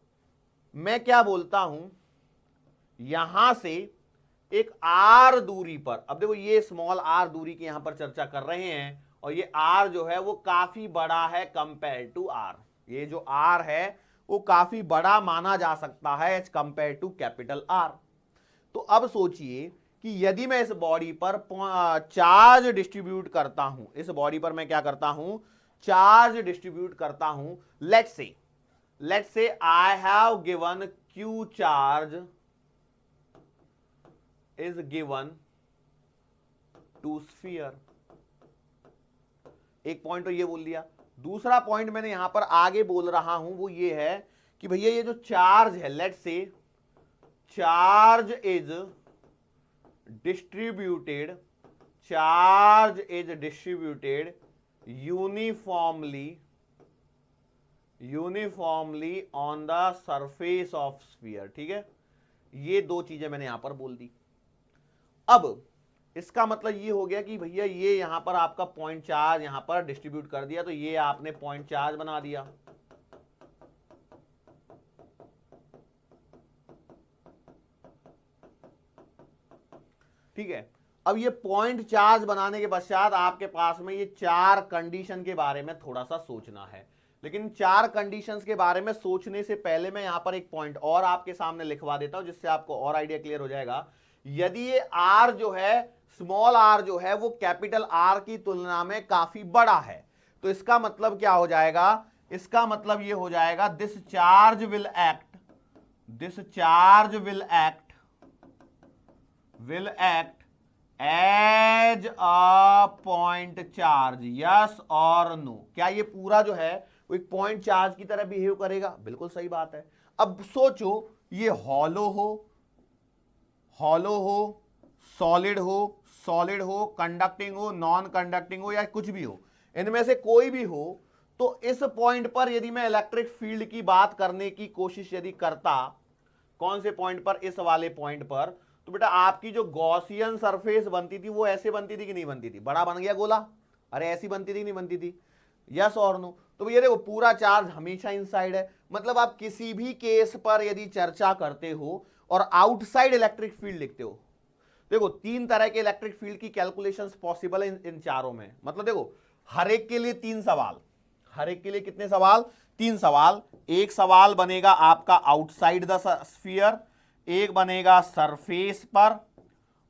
मैं क्या बोलता हूं, यहां से एक आर दूरी पर, अब देखो ये स्मॉल आर दूरी की यहां पर चर्चा कर रहे हैं, और ये आर जो है वो काफी बड़ा है कंपेयर टू आर। ये जो आर है वो काफी बड़ा माना जा सकता है as compare to capital R. तो अब सोचिए कि यदि मैं इस बॉडी पर चार्ज डिस्ट्रीब्यूट करता हूं, इस बॉडी पर मैं क्या करता हूं, चार्ज डिस्ट्रीब्यूट करता हूं। Let's say I have given Q charge is given to sphere। एक पॉइंट तो ये बोल दिया। दूसरा पॉइंट मैंने यहां पर आगे बोल रहा हूं वो ये है कि भैया ये जो चार्ज है, let's say charge is distributed uniformly on the surface of sphere. ठीक है, ये दो चीजें मैंने यहां पर बोल दी। अब इसका मतलब ये हो गया कि भैया ये यहां पर आपका पॉइंट चार्ज यहां पर डिस्ट्रीब्यूट कर दिया, तो ये आपने पॉइंट चार्ज बना दिया। ठीक है, अब ये पॉइंट चार्ज बनाने के पश्चात आपके पास में ये चार कंडीशन के बारे में थोड़ा सा सोचना है। लेकिन चार कंडीशंस के बारे में सोचने से पहले मैं यहां पर एक पॉइंट और आपके सामने लिखवा देता हूं, जिससे आपको और आइडिया क्लियर हो जाएगा। यदि ये आर जो है, स्मॉल आर जो है वो कैपिटल आर की तुलना में काफी बड़ा है, तो इसका मतलब क्या हो जाएगा? इसका मतलब ये हो जाएगा this charge will act as a point charge. Yes और नो? क्या ये पूरा जो है वो एक पॉइंट चार्ज की तरह बिहेव करेगा? बिल्कुल सही बात है। अब सोचो, ये हॉलो हो, सॉलिड हो, कंडक्टिंग हो, नॉन कंडक्टिंग हो, या कुछ भी हो, इनमें से कोई भी हो, तो इस पॉइंट पर यदि मैं इलेक्ट्रिक फील्ड की बात करने की कोशिश यदि करता, कौन से पॉइंट पर? इस वाले पॉइंट पर, तो बेटा आपकी जो गॉसियन सरफेस बनती थी वो ऐसे बनती थी कि नहीं बनती थी? बड़ा बन गया गोला, अरे ऐसी बनती थी कि नहीं बनती थी? यस और नो? तो ये देखो पूरा चार्ज हमेशा इनसाइड है। मतलब आप किसी भी केस पर यदि चर्चा करते हो और आउटसाइड इलेक्ट्रिक फील्ड लिखते हो, देखो तीन तरह के इलेक्ट्रिक फील्ड की कैलकुलेशंस पॉसिबल है इन चारों में। मतलब देखो हर एक के लिए तीन सवाल, हर एक के लिए कितने सवाल? तीन सवाल। एक सवाल बनेगा आपका आउटसाइड द स्फीयर, एक बनेगा सरफेस पर,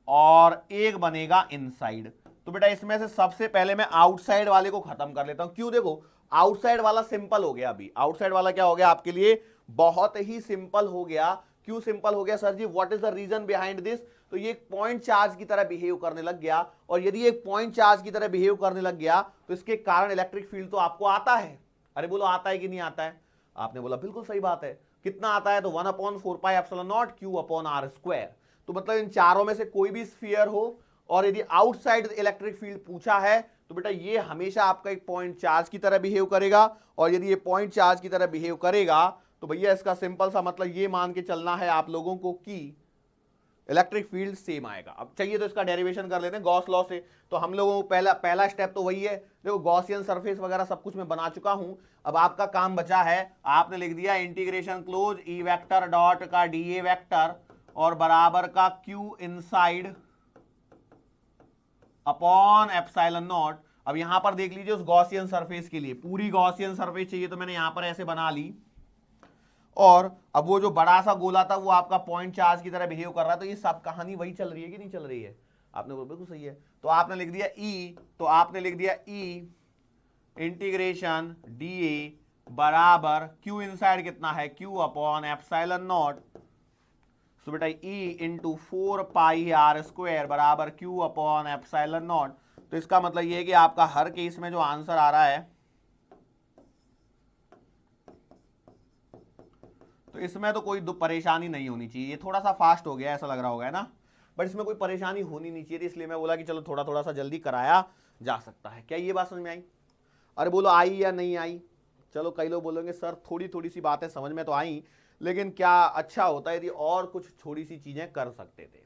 और एक बनेगा इनसाइड। तो बेटा इसमें से सबसे पहले मैं आउटसाइड वाले को खत्म कर लेता हूं। क्यों? देखो आउटसाइड वाला सिंपल हो गया। अभी आउटसाइड वाला क्या हो गया आपके लिए? बहुत ही सिंपल हो गया। क्यों सिंपल हो गया sir ji? What is the reason behind this? तो ये एक पॉइंट चार्ज की तरह बिहेव करने लग गया, और यदि एक पॉइंट चार्ज की तरह बिहेव करने लग गया तो इसके कारण इलेक्ट्रिक फील्ड तो आपको आता है। अरे बोलो आता है कि नहीं आता है? आपने बोला बिल्कुल सही बात है। कितना आता है? तो 1/4πε0 Q/r²। तो मतलब इन चारों में से कोई भी स्फीयर हो और यदि आउटसाइड इलेक्ट्रिक फील्ड पूछा है तो बेटा ये हमेशा आपका एक पॉइंट चार्ज की तरह बिहेव करेगा, और यदि ये पॉइंट चार्ज की तरह बिहेव करेगा तो भैया इसका सिंपल सा मतलब ये मान के चलना है आप लोगों को कि इलेक्ट्रिक फील्ड सेम आएगा। अब चाहिए तो इसका डेरिवेशन कर लेते हैं गॉस लॉ से। तो हम लोगों को पहला स्टेप तो वही है। देखो गॉसियन सरफेस वगैरह सब कुछ मैं बना चुका हूं। अब आपका काम बचा है, आपने लिख दिया इंटीग्रेशन क्लोज ई वेक्टर डॉट का डीए वेक्टर और बराबर का Q inside upon epsilon not. अब यहां पर देख लीजिए उस गॉसियन सरफेस के लिए पूरी गॉसियन सरफेस चाहिए तो मैंने यहां पर ऐसे बना ली, और अब वो जो बड़ा सा गोला था वो आपका पॉइंट चार्ज की तरह बिहेव कर रहा है। तो ये सब कहानी वही चल रही है कि नहीं चल रही है? आपने बोला बिल्कुल सही है। तो आपने लिख दिया ई, तो आपने लिख दिया ई इंटीग्रेशन डी ए बराबर क्यू इनसाइड कितना है? Q upon epsilon naught. So बेटा ई इंटू 4πr² बराबर क्यू अपॉन एप्सिलॉन नॉट। तो इसका मतलब ये है कि आपका हर केस में जो आंसर आ रहा है तो इसमें तो कोई परेशानी नहीं होनी चाहिए। ये थोड़ा सा फास्ट हो गया ऐसा लग रहा होगा, है ना? बट इसमें कोई परेशानी होनी नहीं चाहिए, इसलिए मैं बोला कि चलो थोड़ा थोड़ा सा जल्दी कराया जा सकता है। क्या ये बात समझ में आई? अरे बोलो आई या नहीं आई? चलो कई लोग बोलेंगे सर थोड़ी थोड़ी सी बातें समझ में तो आई, लेकिन क्या अच्छा होता है यदि और कुछ थोड़ी सी चीजें कर सकते थे।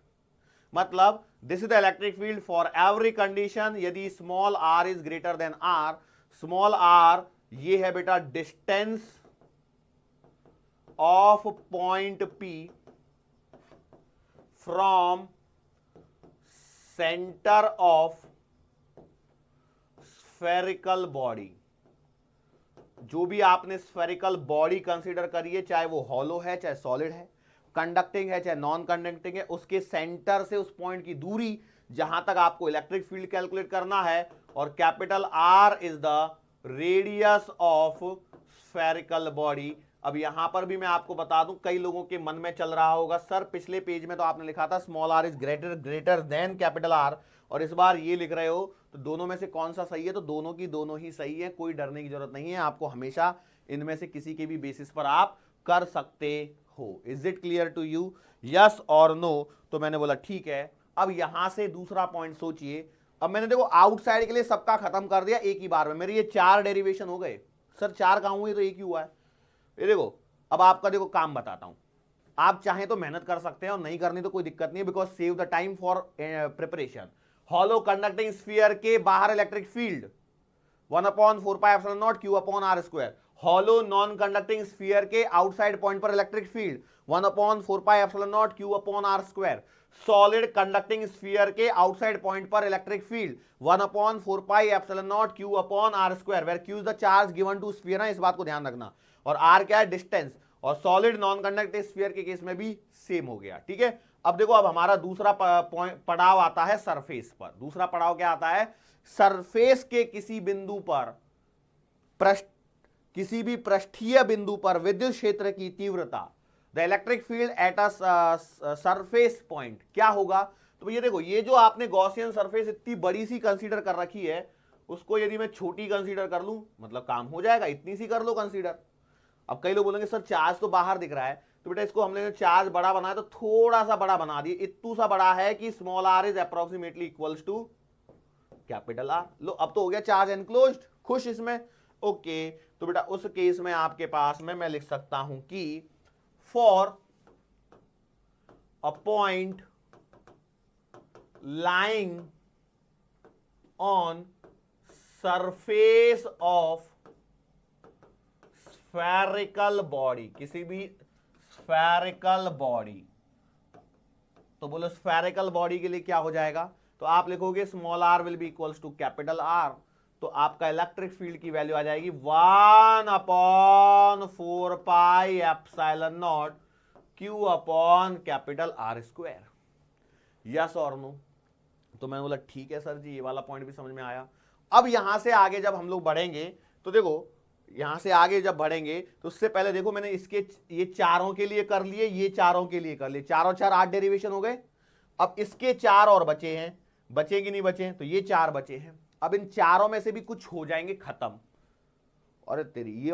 मतलब this is the electric field for every condition यदि small R is greater than R. Small R ये है बेटा distance of point P from center of spherical body। जो भी आपने स्फेरिकल बॉडी कंसीडर करी है, चाहे वो हॉलो है चाहे सॉलिड है, कंडक्टिंग है चाहे नॉन कंडक्टिंग है, उसके सेंटर से उस पॉइंट की दूरी जहां तक आपको इलेक्ट्रिक फील्ड कैलकुलेट करना है, और capital R is the radius of spherical body. अब यहां पर भी मैं आपको बता दूं कई लोगों के मन में चल रहा होगा सर पिछले पेज में तो आपने लिखा था small R is greater than capital R, और इस बार ये लिख रहे हो, तो दोनों में से कौन सा सही है? तो दोनों की दोनों ही सही है, कोई डरने की जरूरत नहीं है। आपको हमेशा इनमें से किसी के भी बेसिस पर आप कर सकते हो। Is it clear to you? Yes और नो? तो मैंने बोला ठीक है। अब यहां से दूसरा पॉइंट सोचिए। अब मैंने देखो आउटसाइड के लिए सबका खत्म कर दिया एक ही बार में। मेरे ये 4 डेरिवेशन हो गए। सर 4 कहां हुए? तो एक ही हुआ है। ये देखो अब आपका देखो काम बताता हूं। आप चाहें तो मेहनत कर सकते हैं और नहीं करनी तो कोई दिक्कत नहीं है, because save the time for preparation. Hollow conducting sphere के बाहर electric field 1/4πε0 Q/r²। Hollow non conducting sphere के आउटसाइड पॉइंट पर electric field 1/4πε0 Q/r²। Solid conducting sphere के आउटसाइड पॉइंट पर electric field 1/4πε0 Q/r², where Q is the charge given to sphere. इस बात को ध्यान रखना। और R क्या है? डिस्टेंस। और सॉलिड नॉन कंडक्टिंग स्फीयर के केस में भी सेम हो गया। ठीक है। अब देखो अब हमारा दूसरा पड़ाव आता है सरफेस पर। दूसरा पड़ाव क्या आता है? सरफेस के किसी बिंदु पर किसी भी पृष्ठीय बिंदु पर विद्युत क्षेत्र की तीव्रता, the electric field at a surface point क्या होगा? तो ये देखो ये जो आपने गॉसियन सरफेस इतनी बड़ी सी कंसीडर कर रखी है, उसको यदि मैं छोटी कंसीडर कर लूं मतलब काम हो जाएगा। इतनी सी कर लो कंसीडर। अब कई लोग बोलेंगे सर चार्ज तो बाहर दिख रहा है, तो बेटा इसको हमने चार्ज बड़ा बनाया तो थोड़ा सा बड़ा बना दिए। इतू सा बड़ा है कि small R is approximately equals to capital R. लो अब तो हो गया चार्ज एनक्लोज्ड। खुश इसमें? ओके। तो बेटा उस केस में आपके पास में मैं लिख सकता हूं कि for a point lying on surface of spherical body, किसी भी स्फेरिकल बॉडी, तो बोलो स्फेरिकल बॉडी के लिए क्या हो जाएगा? तो आप लिखोगे small R will be equals to capital R. तो आपका इलेक्ट्रिक फील्ड की वैल्यू आ जाएगी 1/4πε0 Q/R²। यस और नो? तो मैंने बोला ठीक है सर जी, ये वाला पॉइंट भी समझ में आया। अब यहां से आगे जब हम लोग बढ़ेंगे तो देखो, यहां से आगे जब बढ़ेंगे तो उससे पहले देखो मैंने इसके ये चारों के लिए कर लिए, ये चारों के लिए कर लिए, चारों चार 8 डेरिवेशन हो गए। अब इसके 4 और बचे हैं, बचे कि नहीं बचे? तो ये 4 बचे हैं। अब इन चारों में से भी कुछ हो जाएंगे खत्म। अरे तेरी ये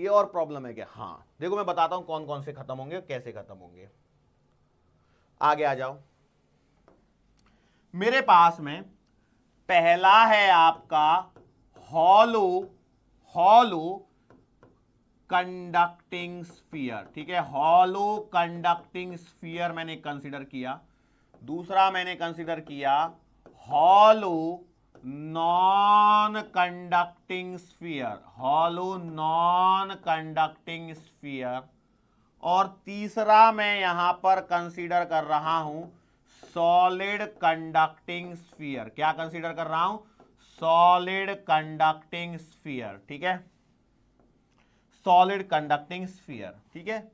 और प्रॉब्लम है क्या? हाँ देखो मैं बताता हूं कौन कौन से खत्म होंगे, कैसे खत्म होंगे। आगे आ जाओ। मेरे पास में पहला है आपका हॉलो हॉलो कंडक्टिंग स्फीयर, ठीक है, हॉलो कंडक्टिंग स्फीयर मैंने कंसीडर किया। दूसरा मैंने कंसीडर किया hollow non conducting sphere, hollow non conducting sphere. और तीसरा मैं यहां पर कंसीडर कर रहा हूं सॉलिड कंडक्टिंग स्फीयर। क्या कंसीडर कर रहा हूं? सॉलिड कंडक्टिंग स्फीयर, ठीक है, सॉलिड कंडक्टिंग स्फीयर, ठीक है।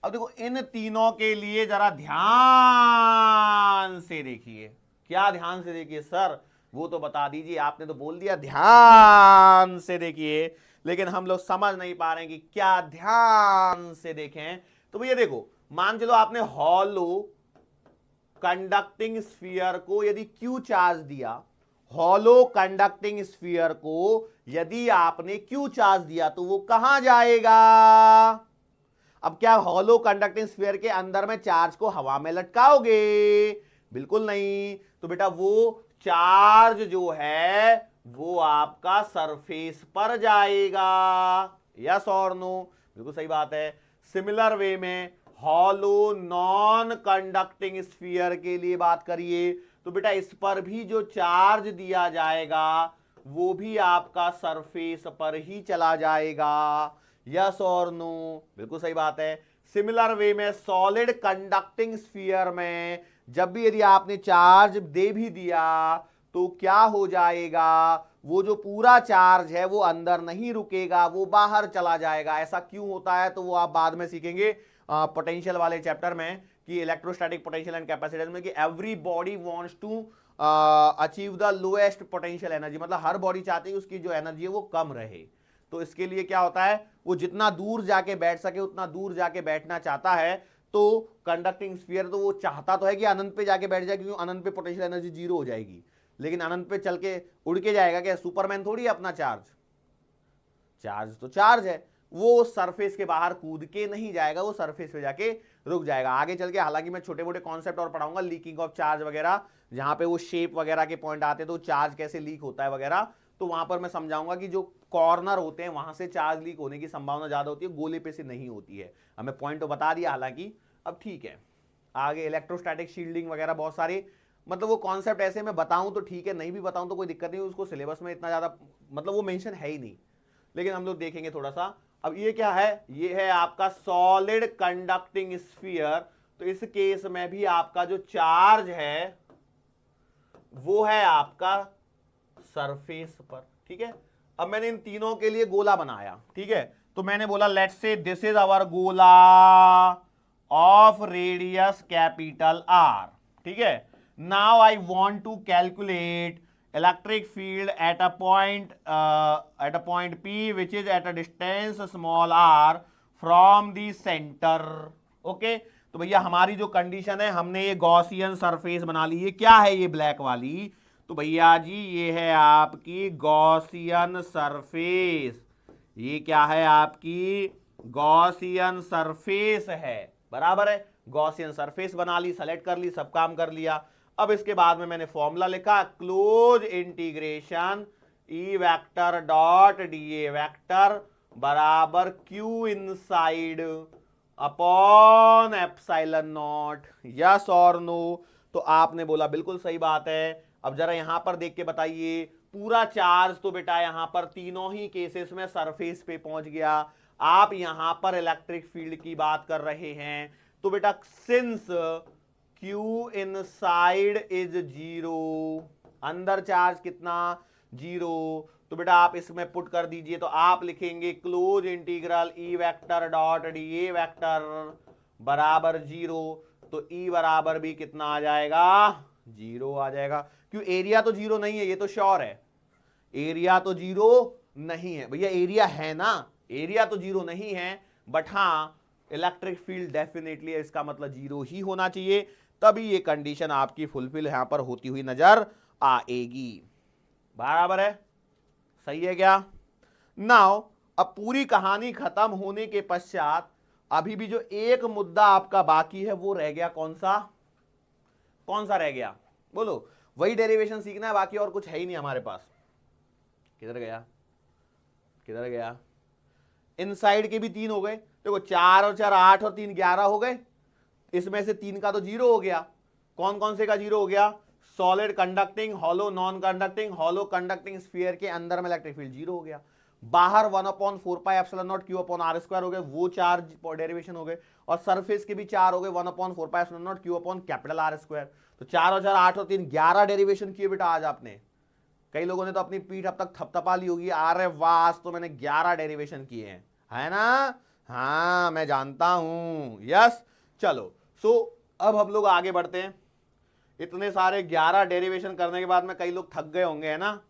अब देखो इन तीनों के लिए जरा ध्यान से देखिए। क्या ध्यान से देखिए सर? वो तो बता दीजिए, आपने तो बोल दिया ध्यान से देखिए, लेकिन हम लोग समझ नहीं पा रहे हैं कि क्या ध्यान से देखें। तो भैया देखो, मान चलो आपने हॉलो कंडक्टिंग स्फीयर को यदि क्यू चार्ज दिया, हॉलो कंडक्टिंग स्फीयर को यदि आपने क्यू चार्ज दिया तो वो कहां जाएगा? अब क्या हॉलो कंडक्टिंग स्फीयर के अंदर में चार्ज को हवा में लटकाओगे? बिल्कुल नहीं। तो बेटा वो चार्ज जो है वो आपका सरफेस पर जाएगा। यस और नो? बिल्कुल सही बात है। सिमिलर वे में हॉलो नॉन कंडक्टिंग स्फीयर के लिए बात करिए तो बेटा इस पर भी जो चार्ज दिया जाएगा वो भी आपका सरफेस पर ही चला जाएगा। यस और नो? बिल्कुल सही बात है। सिमिलर वे में सॉलिड कंडक्टिंग स्फीयर में जब भी यदि आपने चार्ज दे भी दिया तो क्या हो जाएगा? वो जो पूरा चार्ज है वो अंदर नहीं रुकेगा, वो बाहर चला जाएगा। ऐसा क्यों होता है तो वो आप बाद में सीखेंगे पोटेंशियल वाले चैप्टर में, कि इलेक्ट्रोस्टैटिक पोटेंशियल एंड कैपेसिटेंस में, कि every body wants to achieve the lowest potential energy, मतलब हर बॉडी चाहती है उसकी जो एनर्जी है वो कम रहे। तो इसके लिए क्या होता है, वो जितना दूर जाके बैठ सके उतना दूर जाके बैठना चाहता है। तो कंडक्टिंग स्फीयर तो वो चाहता तो है कि अनंत पे जाके बैठ जाए, क्योंकि अनंत पे पोटेंशियल एनर्जी 0 हो जाएगी, लेकिन अनंत पे चल के उड़ के जाएगा क्या? सुपरमैन थोड़ी है अपना चार्ज, चार्ज तो चार्ज है, वो सरफेस के बाहर कूद के नहीं जाएगा, वो सरफेस पे जाके रुक जाएगा। आगे चल के हालांकि मैं छोटे मोटे कॉन्सेप्ट और पढ़ाऊंगा, लीकिंग ऑफ चार्ज वगैरह, जहां पे वो शेप वगैरह के पॉइंट आते हैं तो चार्ज कैसे लीक होता है वगैरह, तो वहां पर मैं समझाऊंगा कि जो कॉर्नर होते हैं वहां से चार्ज लीक होने की संभावना ज्यादा होती है, गोले पे से नहीं होती है। हमें पॉइंट तो बता दिया हालांकि। अब ठीक है, आगे इलेक्ट्रोस्टैटिक शील्डिंग वगैरह बहुत सारे, मतलब वो कॉन्सेप्ट ऐसे मैं बताऊं तो ठीक है, नहीं भी बताऊं तो कोई दिक्कत नहीं, उसको सिलेबस में इतना ज्यादा मतलब वो मेंशन है ही नहीं, लेकिन हम लोग देखेंगे थोड़ा सा। अब ये क्या है? ये है आपका सॉलिड कंडक्टिंग स्फीयर। तो इस केस में भी आपका जो चार्ज है वो है आपका सरफेस पर, ठीक है। अब मैंने इन तीनों के लिए गोला बनाया, ठीक है, तो मैंने बोला let's say this is our गोला ऑफ रेडियस कैपिटल आर, ठीक है। Now I want to calculate electric field at a point P which is at a distance small r from the center, okay। तो भैया हमारी जो condition है, हमने ये गॉसियन सरफेस बना ली है। क्या है ये ब्लैक वाली? तो भैया जी ये है आपकी गॉसियन सरफेस। ये क्या है? आपकी गॉसियन सरफेस है, बराबर है। गॉसियन सरफेस बना ली, सेलेक्ट कर ली, सब काम कर लिया। अब इसके बाद में मैंने फॉर्मूला लिखा, close integration E vector dot D A vector बराबर Q inside upon epsilon naught. Yes और नो? तो आपने बोला बिल्कुल सही बात है। अब जरा यहां पर देख के बताइए, पूरा चार्ज तो बेटा यहां पर तीनों ही केसेस में सरफेस पे पहुंच गया। आप यहां पर इलेक्ट्रिक फील्ड की बात कर रहे हैं, तो बेटा सिंस Q इनसाइड इज 0, अंदर चार्ज कितना? 0, तो बेटा आप इसमें पुट कर दीजिए, तो आप लिखेंगे close integral E vector dot D A vector बराबर 0। तो E बराबर भी कितना आ जाएगा? जीरो आ जाएगा, क्यों एरिया तो जीरो नहीं है, ये तो श्योर है, एरिया तो जीरो नहीं है भैया, एरिया है ना, एरिया तो जीरो नहीं है, बट हाँ इलेक्ट्रिक फील्ड डेफिनेटली है, इसका मतलब जीरो ही होना चाहिए, तभी ये कंडीशन आपकी फुलफिल यहां पर होती हुई नजर आएगी। बराबर है, सही है क्या? नाउ अब पूरी कहानी खत्म होने के पश्चात अभी भी जो एक मुद्दा आपका बाकी है वो रह गया, कौन सा? कौन सा रह गया बोलो? वही डेरिवेशन सीखना है, बाकी और कुछ है ही नहीं हमारे पास। किधर गया, किधर गया? इनसाइड के भी 3 हो गए, देखो 4 और 4 8 और 3 11 हो गए, इसमें से 3 का तो जीरो हो गया। कौन कौन से का जीरो हो गया? Solid conducting, hollow non conducting, hollow conducting sphere के अंदर में इलेक्ट्रिक फील्ड जीरो हो गया। बाहर 1/4πε0 Q/r² हो गए, वो 4 डेरिवेशन हो गए, और सरफेस के भी 4 हो गए, 1/4πε0 Q/R²। तो 4 और 4 8 और 3 11 डेरिवेशन किए बेटा आज आपने। कई लोगों ने तो अपनी पीठ अब तक थपथपा ली होगी, अरे वाह आज तो मैंने 11 डेरिवेशन किए हैं, है ना? हाँ मैं जानता हूं, यस। चलो सो अब हम लोग आगे बढ़ते हैं। इतने सारे 11 डेरिवेशन करने के बाद में कई लोग थक गए होंगे, है ना?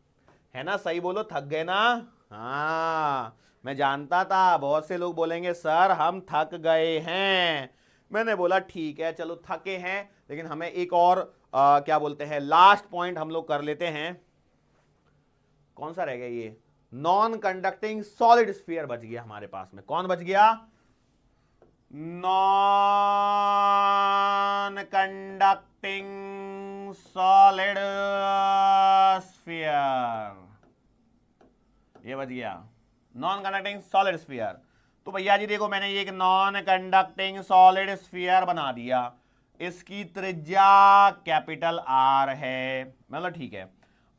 है ना? सही बोलो, थक गए ना? हाँ मैं जानता था बहुत से लोग बोलेंगे सर हम थक गए हैं। मैंने बोला ठीक है चलो थके हैं, लेकिन हमें एक और क्या बोलते हैं लास्ट पॉइंट हम लोग कर लेते हैं। कौन सा रह गया? ये नॉन कंडक्टिंग सॉलिड स्फीयर बच गया हमारे पास में। कौन बच गया? नॉन कंडक्टिंग सॉलिड स्फीयर, ये बच गया नॉन कंडक्टिंग सॉलिड स्फीयर। तो भैया जी देखो मैंने ये एक नॉन कंडक्टिंग सॉलिड स्फीयर बना दिया, इसकी त्रिज्या कैपिटल आर है, मतलब ठीक है।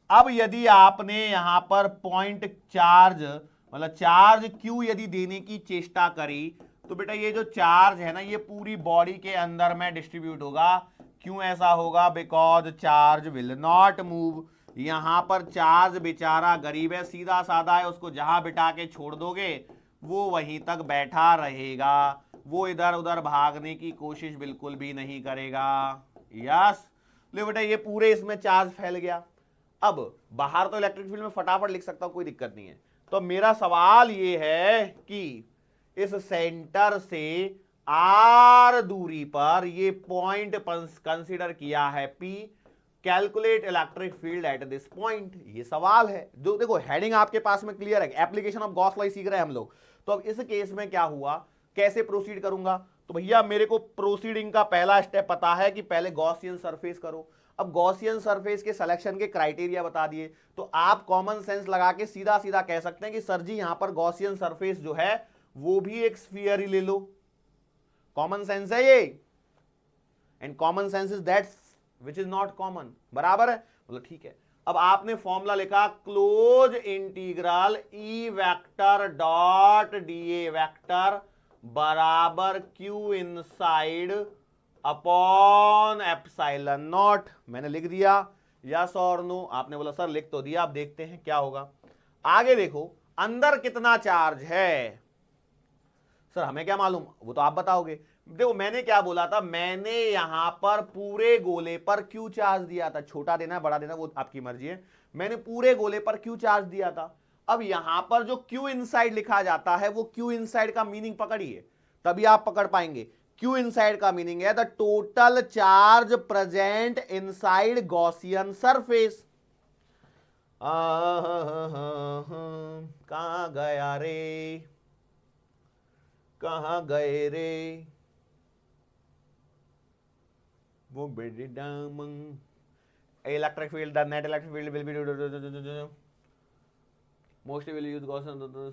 अब यदि आपने यहां पर पॉइंट चार्ज मतलब चार्ज क्यू यदि देने की चेष्टा करी, तो बेटा ये जो चार्ज है ना ये पूरी बॉडी के अंदर में डिस्ट्रीब्यूट होगा। क्यों ऐसा होगा? Because charge will not move. यहां पर चार्ज बेचारा गरीब है, सीधा साधा है, उसको जहां बिठा के छोड़ दोगे वो वहीं तक बैठा रहेगा, वो इधर उधर भागने की कोशिश बिल्कुल भी नहीं करेगा। यस, ले बेटा ये पूरे इसमें चार्ज फैल गया। अब बाहर तो इलेक्ट्रिक फील्ड में फटाफट लिख सकता हूं, कोई दिक्कत नहीं है। तो मेरा सवाल ये है कि इस सेंटर से आर दूरी पर ये पॉइंट कंसीडर किया है P, calculate electric field at this point, ये सवाल है। जो देखो हेडिंग आपके पास में क्लियर है, एप्लीकेशन ऑफ गॉस लॉ सीख रहे हैं हम लोग। तो अब इस केस में क्या हुआ, कैसे प्रोसीड करूंगा? तो भैया मेरे को प्रोसीडिंग का पहला स्टेप पता है कि पहले गॉसियन सरफेस करो। अब गॉसियन सरफेस के सिलेक्शन के क्राइटेरिया बता दिए, तो आप कॉमन सेंस लगा के सीधा सीधा कह सकते हैं कि सर जी यहां पर गॉसियन सरफेस जो है वो भी एक स्फीयर ही ले लो। कॉमन सेंस है ये, and common sense is that which is not common, बराबर है? मतलब ठीक है। अब आपने फॉर्मूला लिखा close integral E vector dot D A vector बराबर Q inside upon epsilon naught. मैंने लिख दिया, यस और नो? आपने बोला सर लिख तो दिया, अब देखते हैं क्या होगा। आगे देखो अंदर कितना चार्ज है। सर हमें क्या मालूम, वो तो आप बताओगे। देखो मैंने क्या बोला था, मैंने यहां पर पूरे गोले पर क्यू चार्ज दिया था, छोटा देना है बड़ा देना वो आपकी मर्जी है। मैंने पूरे गोले पर क्यू चार्ज दिया था। अब यहां पर जो क्यू इनसाइड लिखा जाता है वो क्यू इनसाइड का मीनिंग पकड़िए, तभी आप पकड़ पाएंगे। क्यू इनसाइड का मीनिंग है the total charge present inside Gaussian surface. कहां गया रे, कहां गए रे वो बेडी डामंग। Electric field, the net electric field will be mostly will use Gauss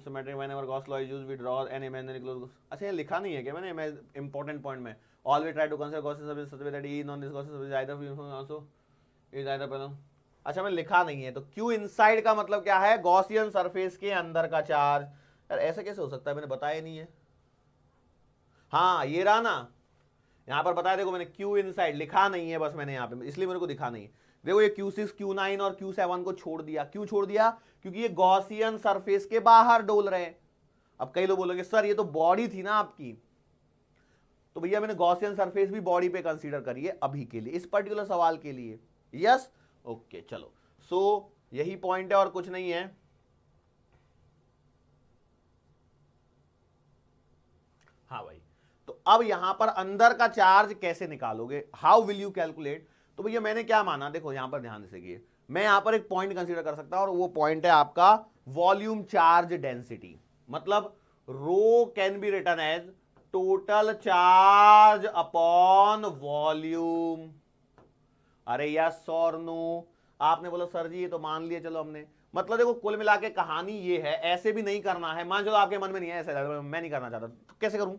symmetric whenever Gauss law is used we draw an imaginary close. अच्छा ये लिखा नहीं है क्या मैंने? मैं इंपॉर्टेंट पॉइंट में always try to consider Gauss surface such that E non this Gauss surface either also is either पहले। अच्छा मैं लिखा नहीं है, तो क्यू इनसाइड का मतलब क्या है? गॉसियन सरफेस के अंदर का चार्ज। यार ऐसा कैसे हो सकता है, मैंने बताया नहीं है। हाँ ये रहा ना, यहां पर बताया देखो मैंने क्यू इनसाइड लिखा नहीं है, बस मैंने यहां पे इसलिए मेरे को दिखा नहीं है। देखो ये Q6 Q9 और Q7 को छोड़ दिया। क्यों छोड़ दिया? क्योंकि ये गॉसियन सरफेस के बाहर डोल रहे हैं। अब कई लोग बोलोगे सर ये तो बॉडी थी ना आपकी, तो भैया मैंने गॉसियन सरफेस भी बॉडी पे कंसीडर करी है अभी के लिए, इस पर्टिकुलर सवाल के लिए। यस ओके चलो, सो यही पॉइंट है और कुछ नहीं है। हाँ भाई, तो अब यहां पर अंदर का चार्ज कैसे निकालोगे, हाउ विल यू कैलकुलेट। तो भैया मैंने क्या माना, देखो यहां पर ध्यान से देखिए, मैं यहां पर एक पॉइंट कंसीडर कर सकता हूं और वो पॉइंट है आपका वॉल्यूम चार्ज डेंसिटी। मतलब rho can be written as total charge upon volume. अरे यस और नो, आपने बोला सर जी ये तो मान लिया, चलो हमने, मतलब देखो कुल मिला के कहानी ये है, ऐसे भी नहीं करना है, मान चलो आपके मन में नहीं है ऐसे, मैं नहीं करना चाहता तो कैसे करूं।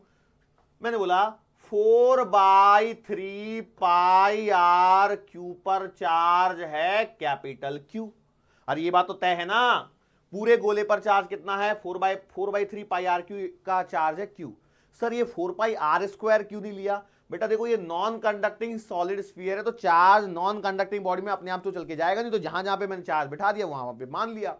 मैंने बोला 4/3 पाई आर क्यू पर चार्ज है कैपिटल क्यू। अरे ये बात तो तय है ना, पूरे गोले पर चार्ज कितना है, 4/3 पाई आर क्यू का चार्ज है क्यू। सर ये 4πr² क्यों नहीं लिया, बेटा देखो ये नॉन कंडक्टिंग सॉलिड स्फीयर है, तो चार्ज नॉन कंडक्टिंग बॉडी में अपने आप तो चल के जाएगा नहीं, तो जहां जहां पे मैंने चार्ज बिठा दिया वहां पे मान लिया।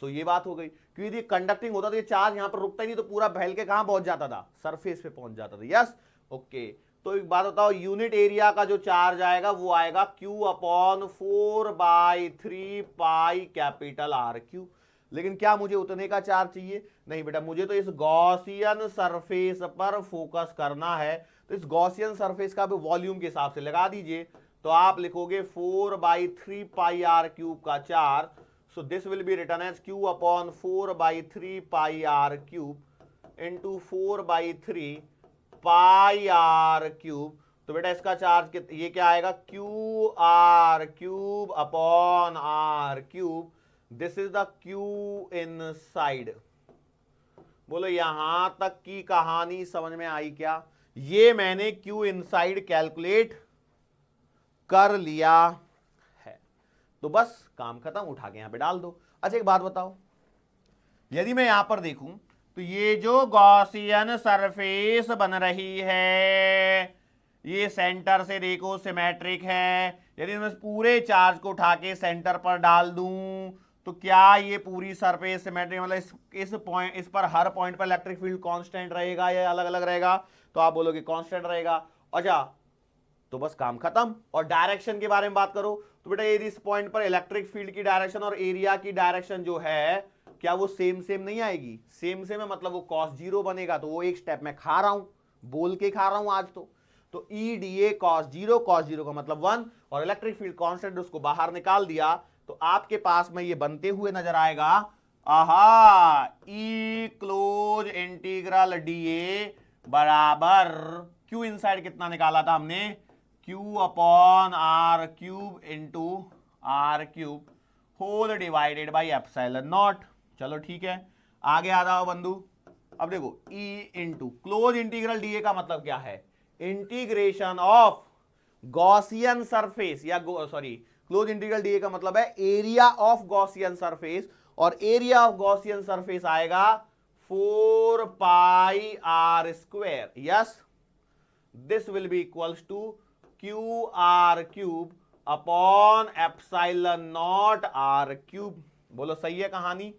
सो ये बात हो गई, क्योंकि यदि कंडक्टिंग होता तो ये चार्ज यहां पर रुकता ही नहीं, तो पूरा फैल के कहां पहुंच जाता था, सरफेस पे पहुंच जाता था। यस ओके, तो एक बात बताओ, यूनिट एरिया का जो चार्ज आएगा वो आएगा Q upon 4/3 pi capital R Q. लेकिन क्या मुझे उतने का चार्ज चाहिए, नहीं बेटा, मुझे तो इस गॉसियन सरफेस पर फोकस करना है, तो इस गॉसियन सरफेस का भी वॉल्यूम के हिसाब से लगा दीजिए। तो आप लिखोगे 4/3 पाई आर क्यूब का charge, so this will be written as Q upon 4/3 pi R cube into 4/3 pi R cube. तो बेटा इसका चार्ज ये क्या आएगा, Q R cube upon R cube, this is the Q inside. बोलो यहां तक की कहानी समझ में आई क्या, ये मैंने क्यू इनसाइड कैलकुलेट कर लिया है, तो बस काम खत्म, उठा के यहां पे डाल दो। अच्छा एक बात बताओ, यदि मैं यहां पर देखूं तो ये जो गॉसियन सरफेस बन रही है ये सेंटर से देखो सिमेट्रिक है, यदि मैं पूरे चार्ज को उठा के सेंटर पर डाल दूं तो क्या ये पूरी सरफेस सिमेट्रिक, मतलब इस पॉइंट, इस पर हर पॉइंट पर इलेक्ट्रिक फील्ड कांस्टेंट रहेगा या अलग अलग रहेगा, तो आप बोलोगे कांस्टेंट रहेगा। अच्छा तो बस काम खत्म। और डायरेक्शन के बारे में बात करो तो बेटा यदि इस पॉइंट पर इलेक्ट्रिक फील्ड की डायरेक्शन और एरिया की डायरेक्शन जो है क्या वो सेम नहीं आएगी, सेम है, मतलब वो cos 0 बनेगा, तो वो एक स्टेप में खा रहा हूं, बोल के खा रहा हूं आज तो ई डी ए cos 0 का मतलब 1, और इलेक्ट्रिक फील्ड कांस्टेंट उसको बाहर निकाल दिया, तो आपके पास में ये बनते हुए नजर आएगा, आहा, E close integral D A बराबर क्यू इनसाइड कितना निकाला था हमने, Q upon R cube into R cube whole divided by epsilon naught. चलो ठीक है, आगे आ जाओ बंधु। अब देखो E into close integral D A का मतलब क्या है, इंटीग्रेशन ऑफ गॉसियन सरफेस, या सॉरी क्लोज इंटीग्रल डीए का मतलब है एरिया ऑफ गॉसियन सरफेस, और एरिया ऑफ गॉसियन सरफेस आएगा 4πr²। Yes, this will be equals to Q R cube upon epsilon naught R cube. बोलो सही है कहानी,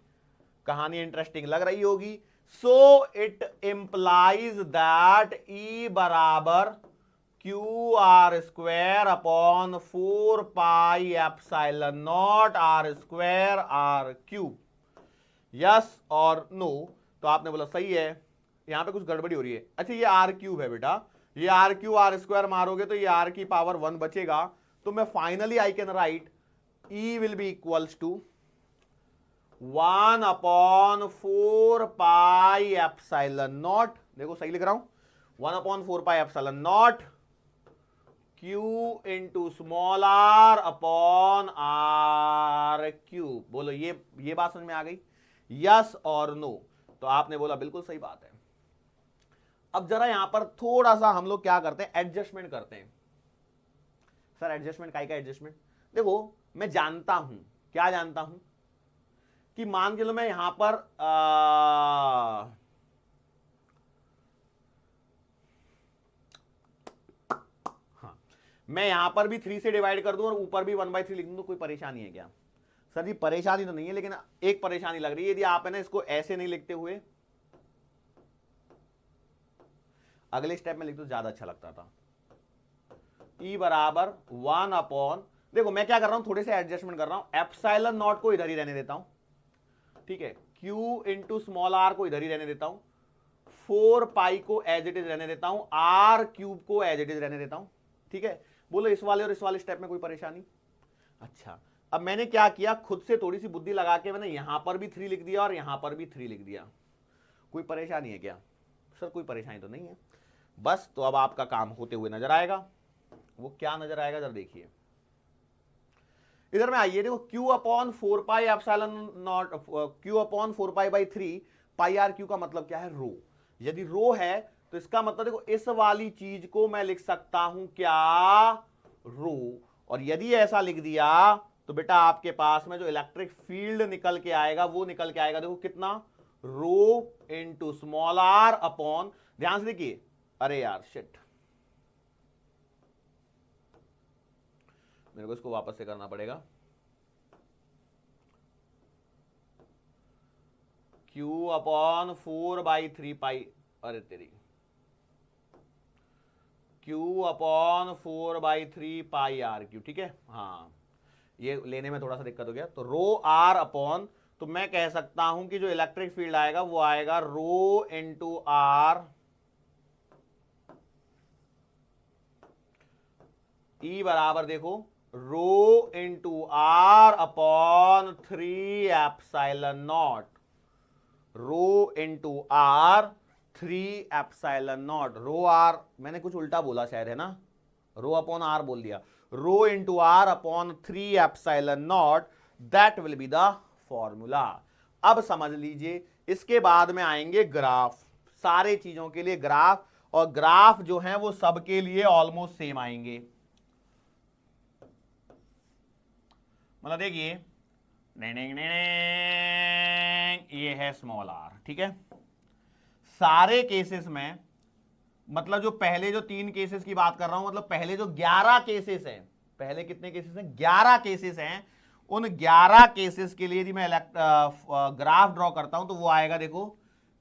कहानी इंटरेस्टिंग लग रही होगी। So it implies that E बराबर Q R square upon 4 epsilon not r² R cube. Yes और नो, तो आपने बोला सही है, यहां पे कुछ गड़बड़ी हो रही है। अच्छा ये आर क्यूब है बेटा, ये r³ मारोगे तो ये r की पावर 1 बचेगा, तो मैं finally I can write E will be equals to 1 upon 4 epsilon naught, देखो सही लिख रहा हूं, 1 upon 4 epsilon naught Q into small r upon R cube. बोलो ये बात समझ में आ गई, यस और नो, तो आपने बोला बिल्कुल सही बात है। अब जरा यहां पर थोड़ा सा हम लोग क्या करते हैं, एडजस्टमेंट करते हैं। सर एडजस्टमेंट का एडजस्टमेंट, देखो मैं जानता हूं, क्या जानता हूं कि मान के लो मैं यहां पर हाँ, मैं यहां पर भी 3 से डिवाइड कर दूं और ऊपर भी 1/3 लिख दूं, तो कोई परेशानी है क्या। सर जी परेशानी तो नहीं है, लेकिन एक परेशानी लग रही है, यदि आप है ना इसको ऐसे नहीं लिखते हुए अगले स्टेप में लिख तो ज्यादा अच्छा लगता था। E बराबर 1 अपॉन, देखो मैं क्या कर रहा हूं, थोड़े से एडजस्टमेंट कर रहा हूं, एप्सिलॉन नॉट को इधर ही रहने देता हूं, ठीक है, क्यू इंटू स्मॉल आर को इधर ही रहने देता हूं, 4 पाई को एज इट इज रहने देता हूं, आर क्यूब को एज इट इज रहने देता हूं, ठीक है। बोलो इस वाले और इस वाले स्टेप में कोई परेशानी? अच्छा, अब मैंने क्या किया, खुद से थोड़ी सी बुद्धि लगा के मैंने यहां पर भी 3 लिख दिया और यहां पर भी 3 लिख दिया। कोई परेशानी है क्या सर? कोई परेशानी तो नहीं है। बस तो अब आपका काम होते हुए नजर आएगा। वो क्या नजर आएगा जरा देखिए, इधर में आइए, देखो Q upon 4 pi epsilon naught, Q upon 4 pi by 3 pi R Q का मतलब क्या है? रो। यदि रो है तो इसका मतलब देखो इस वाली चीज को मैं लिख सकता हूं क्या? रो। और यदि ऐसा लिख दिया तो बेटा आपके पास में जो इलेक्ट्रिक फील्ड निकल के आएगा वो निकल के आएगा, देखो कितना? रो इंटू स्मॉल आर अपॉन, ध्यान से देखिए, अरे यार शिट, मेरे को इसको वापस से करना पड़ेगा। Q अपॉन 4 बाई 3 पाई, अरे तेरी, Q upon 4 by 3 pi R Q, ठीक है। हाँ, ये लेने में थोड़ा सा दिक्कत हो गया। तो रो आर अपॉन, तो मैं कह सकता हूं कि जो इलेक्ट्रिक फील्ड आएगा वो आएगा रो इंटू आर ई बराबर, देखो, rho into R upon 3 epsilon naught, rho into R 3 epsilon naught, rho R मैंने कुछ उल्टा बोला शायद, है ना, रो अपॉन आर बोल दिया, rho into R upon 3 epsilon naught, that will be the formula. अब समझ लीजिए, इसके बाद में आएंगे ग्राफ, सारे चीजों के लिए ग्राफ, और ग्राफ जो है वो सबके लिए ऑलमोस्ट सेम आएंगे। मतलब देखिए, ये है स्मॉल आर, ठीक है, सारे केसेस में, मतलब जो पहले जो 3 केसेस की बात कर रहा हूं, मतलब पहले जो 11 केसेस हैं, पहले कितने केसेस हैं? 11 केसेस हैं। उन 11 केसेस के लिए यदि मैं ग्राफ ड्रॉ करता हूं तो वो आएगा, देखो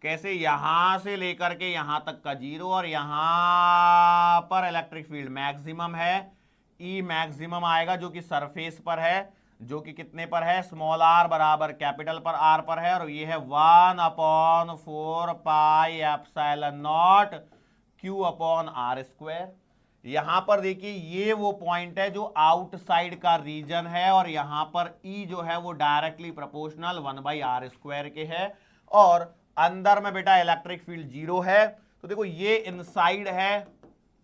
कैसे, यहां से लेकर के यहां तक का 0, और यहां पर इलेक्ट्रिक फील्ड मैक्सिमम है, ई मैक्सिमम आएगा जो कि सरफेस पर है, जो कि कितने पर है? स्मॉल आर बराबर कैपिटल पर आर पर है, और ये है 1 upon 4 pi epsilon naught Q upon R square. यहां पर देखिए ये वो पॉइंट है जो आउटसाइड का रीजन है, और यहां पर ई जो है वो directly proportional 1 by R square के है, और अंदर में बेटा इलेक्ट्रिक फील्ड 0 है। तो देखो ये इनसाइड है,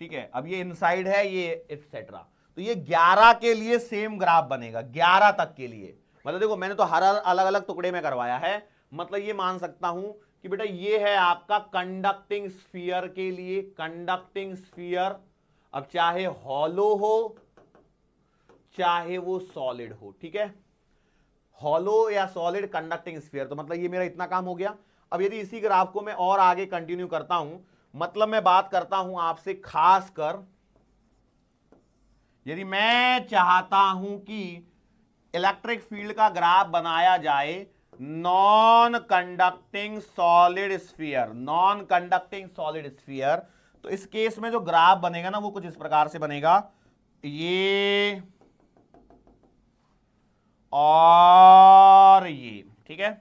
ठीक है, अब ये इनसाइड है, ये एटसेट्रा, तो ये 11 के लिए सेम ग्राफ बनेगा, 11 तक के लिए। मतलब देखो मैंने तो हर अलग अलग टुकड़े में करवाया है, मतलब ये मान सकता हूं कि बेटा ये है आपका कंडक्टिंग स्फीयर के लिए, कंडक्टिंग स्फीयर, अब चाहे हॉलो हो चाहे वो सॉलिड हो, ठीक है, हॉलो या सॉलिड कंडक्टिंग स्फीयर। तो मतलब ये मेरा इतना काम हो गया। अब यदि इसी ग्राफ को मैं और आगे कंटिन्यू करता हूं, मतलब मैं बात करता हूं आपसे खास कर, यदि मैं चाहता हूं कि इलेक्ट्रिक फील्ड का ग्राफ बनाया जाए non conducting solid sphere, non conducting solid sphere, तो इस केस में जो ग्राफ बनेगा ना वो कुछ इस प्रकार से बनेगा, ये और ये, ठीक है।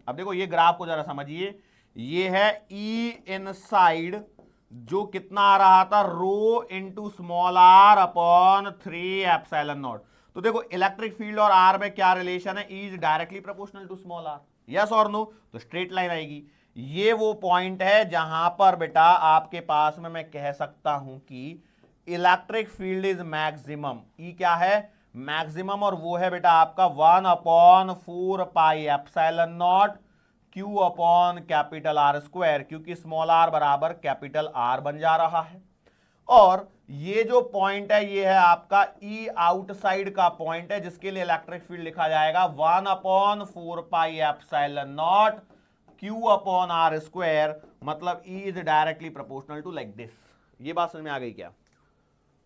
अब देखो ये ग्राफ को जरा समझिए, ये है ई इनसाइड जो कितना आ रहा था, rho into small R upon 3 epsilon naught. तो देखो इलेक्ट्रिक फील्ड और आर में क्या रिलेशन है, E is directly proportional to small R, yes और नो, तो स्ट्रेट लाइन आएगी। ये वो पॉइंट है जहां पर बेटा आपके पास में मैं कह सकता हूं कि इलेक्ट्रिक फील्ड इज मैक्सिमम, ई क्या है? मैक्सिमम, और वो है बेटा आपका 1 upon 4 pi epsilon naught Q upon capital R square, क्योंकि स्मॉल आर बराबर कैपिटल आर बन जा रहा है। और ये जो पॉइंट है ये है आपका ई आउटसाइड का पॉइंट है, जिसके लिए इलेक्ट्रिक फील्ड लिखा जाएगा 1 upon 4 pi epsilon naught Q upon R square, मतलब E is directly proportional to like this. ये बात समझ में आ गई क्या?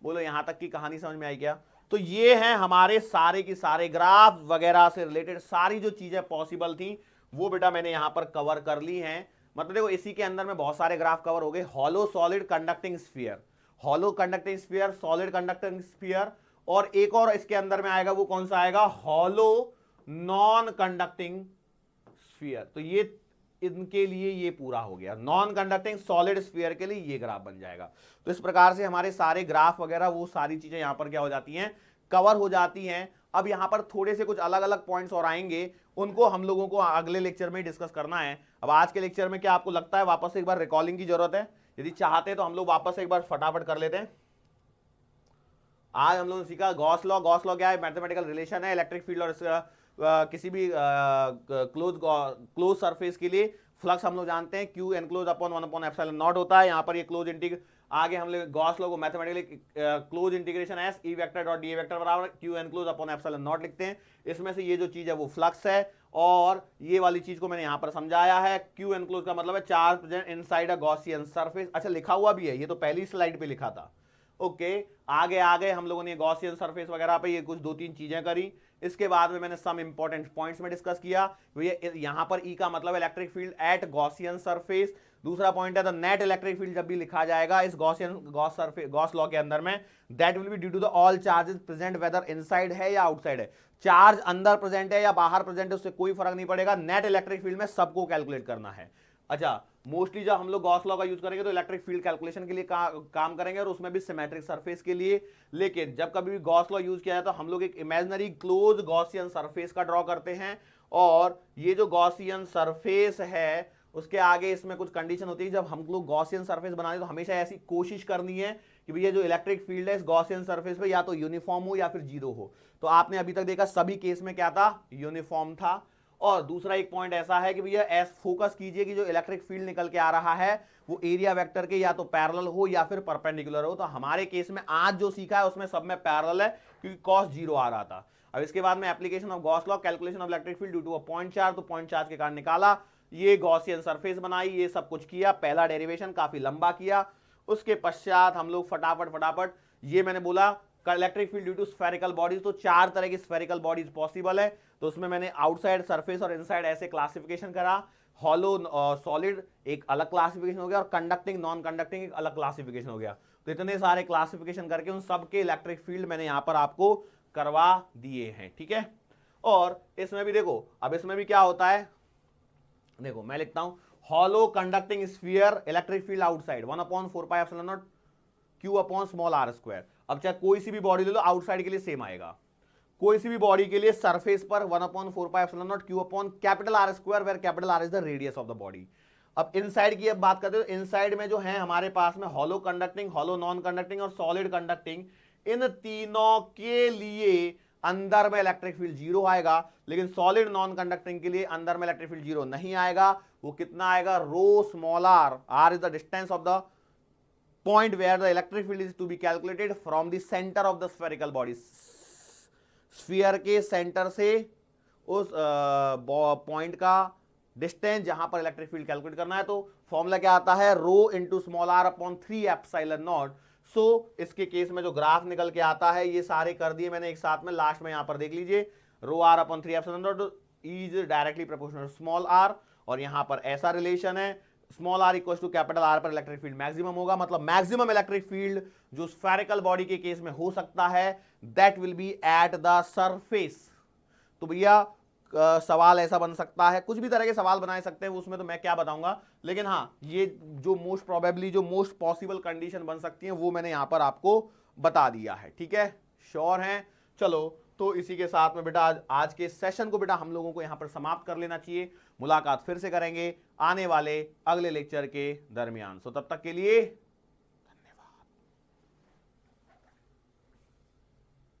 बोलो यहां तक की कहानी समझ में आई क्या? तो ये है हमारे सारे की सारे ग्राफ वगैरह से रिलेटेड सारी जो चीजें पॉसिबल थी वो बेटा मैंने यहां पर कवर कर ली हैं। मतलब देखो इसी के अंदर में बहुत सारे ग्राफ कवर हो गए, hollow solid conducting sphere, hollow conducting sphere, solid conducting sphere, और एक और इसके अंदर में आएगा, वो कौन सा आएगा, हॉलो नॉन कंडक्टिंग स्फीयर। तो ये इनके लिए ये पूरा हो गया, नॉन कंडक्टिंग सॉलिड स्फीयर के लिए ये ग्राफ बन जाएगा। तो इस प्रकार से हमारे सारे ग्राफ वगैरह वो सारी चीजें यहां पर क्या हो जाती हैं, कवर हो जाती हैं। अब यहां पर थोड़े से कुछ अलग अलग पॉइंट्स और आएंगे, उनको हम लोगों को अगले लेक्चर में डिस्कस करना है। अब आज के लेक्चर में क्या आपको लगता है वापस से एक बार रिकॉलिंग की जरूरत है? यदि चाहते तो हम लोग वापस एक बार फटाफट कर लेते हैं। आज हम लोगों ने सीखा गॉस लॉ। गॉस लॉ क्या है, मैथमेटिकल रिलेशन है इलेक्ट्रिक फील्ड और किसी भी क्लोज सरफेस के लिए फ्लक्स हम लोग जानते हैं क्यू एनक्लोज अपॉन 1/ε0 होता है। यहां पर ये क्लोज इंटीग्रेशन, आगे हम लोग गॉस लॉ को mathematically close integration S E vector dot D vector बराबर क्यू एनक्लोज अपॉन ε0 लिखते हैं। इसमें से ये जो चीज है वो फ्लक्स है, और ये वाली चीज को मैंने यहां पर समझाया है। क्यू एनक्लोज का मतलब है charge present inside a Gaussian surface. अच्छा लिखा हुआ भी है, ये तो पहली स्लाइड पे लिखा था। ओके आगे आगे हम लोगों ने गॉसियन सरफेस वगैरह पे ये कुछ 2-3 चीजें करी। इसके बाद में मैंने सम इंपॉर्टेंट पॉइंट्स में डिस्कस किया। यहां पर ई का मतलब electric field at Gaussian surface. दूसरा पॉइंट है द नेट इलेक्ट्रिक फील्ड जब भी लिखा जाएगा इस गॉस लॉ के अंदर में, that will be due to the all charges present whether inside है या आउटसाइड है। चार्ज अंदर प्रेजेंट है या बाहर प्रेजेंट है उससे कोई फर्क नहीं पड़ेगा, नेट इलेक्ट्रिक फील्ड में सबको कैलकुलेट करना है। अच्छा मोस्टली जब हम लोग गॉस लॉ का यूज करेंगे तो इलेक्ट्रिक फील्ड कैलकुलेशन के लिए काम करेंगे, और उसमें भी सिमेट्रिक सरफेस के लिए। लेकिन जब कभी भी गॉस लॉ यूज किया जाए तो हम लोग एक इमेजिनरी क्लोज गॉसियन सरफेस का ड्रॉ करते हैं, और ये जो गॉसियन सरफेस है उसके आगे इसमें कुछ कंडीशन होती है। जब हम लोग गॉसियन सरफेस बनाते हैं तो हमेशा ऐसी कोशिश करनी है कि भैया जो इलेक्ट्रिक फील्ड है इस गॉसियन सरफेस पे या तो यूनिफॉर्म हो या फिर जीरो हो। तो आपने अभी तक देखा सभी केस में क्या था, यूनिफॉर्म था। और दूसरा एक पॉइंट ऐसा है कि भैया ऐसा फोकस कीजिए कि जो इलेक्ट्रिक फील्ड निकल के आ रहा है वो एरिया वेक्टर के या तो पैरेलल हो या फिर परपेंडिकुलर हो। तो हमारे केस में आज जो सीखा है उसमें सब में पैरेलल है क्योंकि कॉस जीरो आ रहा था। अब इसके बाद में application of Gauss law, calculation of electric field due to a point charge. तो पॉइंट चार्ज के कारण निकाला, ये गॉसियन सरफेस बनाई, ये सब कुछ किया। पहला डेरिवेशन काफी लंबा किया। उसके पश्चात हम लोग फटाफट ये मैंने बोला electric field due to spherical bodies. तो 4 तरह की स्फेरिकल बॉडीज पॉसिबल है। तो उसमें मैंने आउटसाइड सरफेस और इनसाइड ऐसे क्लासिफिकेशन करा। हॉलो सॉलिड एक अलग क्लासिफिकेशन हो गया, और कंडक्टिंग नॉन कंडक्टिंग एक अलग क्लासिफिकेशन हो गया। तो इतने सारे क्लासिफिकेशन करके उन सबके इलेक्ट्रिक फील्ड मैंने यहां पर आपको करवा दिए हैं, ठीक है। और इसमें भी देखो, अब इसमें भी क्या होता है, देखो मैं लिखता हूं hollow conducting sphere electric field outside 1/4πε0 Q upon small R square. अब चाहे कोई सी भी बॉडी ले लो, आउटसाइड के लिए सेम आएगा। कोई सी भी बॉडी के लिए सरफेस पर 1/4πε0 Q upon capital R square, where capital R is the radius of the body. अब इनसाइड की अब बात करते हो, इनसाइड में जो है हमारे पास में hollow conducting, hollow non conducting और सॉलिड कंडक्टिंग, इन तीनों के लिए अंदर में इलेक्ट्रिक फील्ड जीरो आएगा। लेकिन सॉलिड नॉन कंडक्टिंग के लिए अंदर में इलेक्ट्रिक फील्ड जीरो नहीं आएगा। वो कितना आएगा, rho small R, R is the distance of the point where the electric field is to be calculated from the center of the spherical body। Sphere के सेंटर से उस पॉइंट का distance जहां पर इलेक्ट्रिक फील्ड कैलकुलेट करना है। तो formula क्या आता है, rho into small R upon 3 epsilon naught. So इसके केस में जो ग्राफ निकल के आता है ये सारे कर दिए मैंने एक साथ में, लास्ट में यहां पर देख लीजिए rho R upon 3 epsilon naught is directly proportional small R, और यहां पर ऐसा रिलेशन है small R equal to capital R पर इलेक्ट्रिक फील्ड मैक्सिमम होगा। मतलब मैक्सिमम इलेक्ट्रिक फील्ड जो स्फेरिकल बॉडी के केस में हो सकता है that will be at the surface. तो भैया सवाल ऐसा बन सकता है, कुछ भी तरह के सवाल बनाए सकते हैं उसमें, तो मैं क्या बताऊंगा। लेकिन हाँ ये जो मोस्ट प्रोबेबली जो मोस्ट पॉसिबल कंडीशन बन सकती है वो मैंने यहां पर आपको बता दिया है, ठीक है। श्योर हैं? चलो तो इसी के साथ में बेटा आज के सेशन को बेटा हम लोगों को यहां पर समाप्त कर लेना चाहिए। मुलाकात फिर से करेंगे आने वाले अगले लेक्चर के दरमियान। सो तब तक के लिए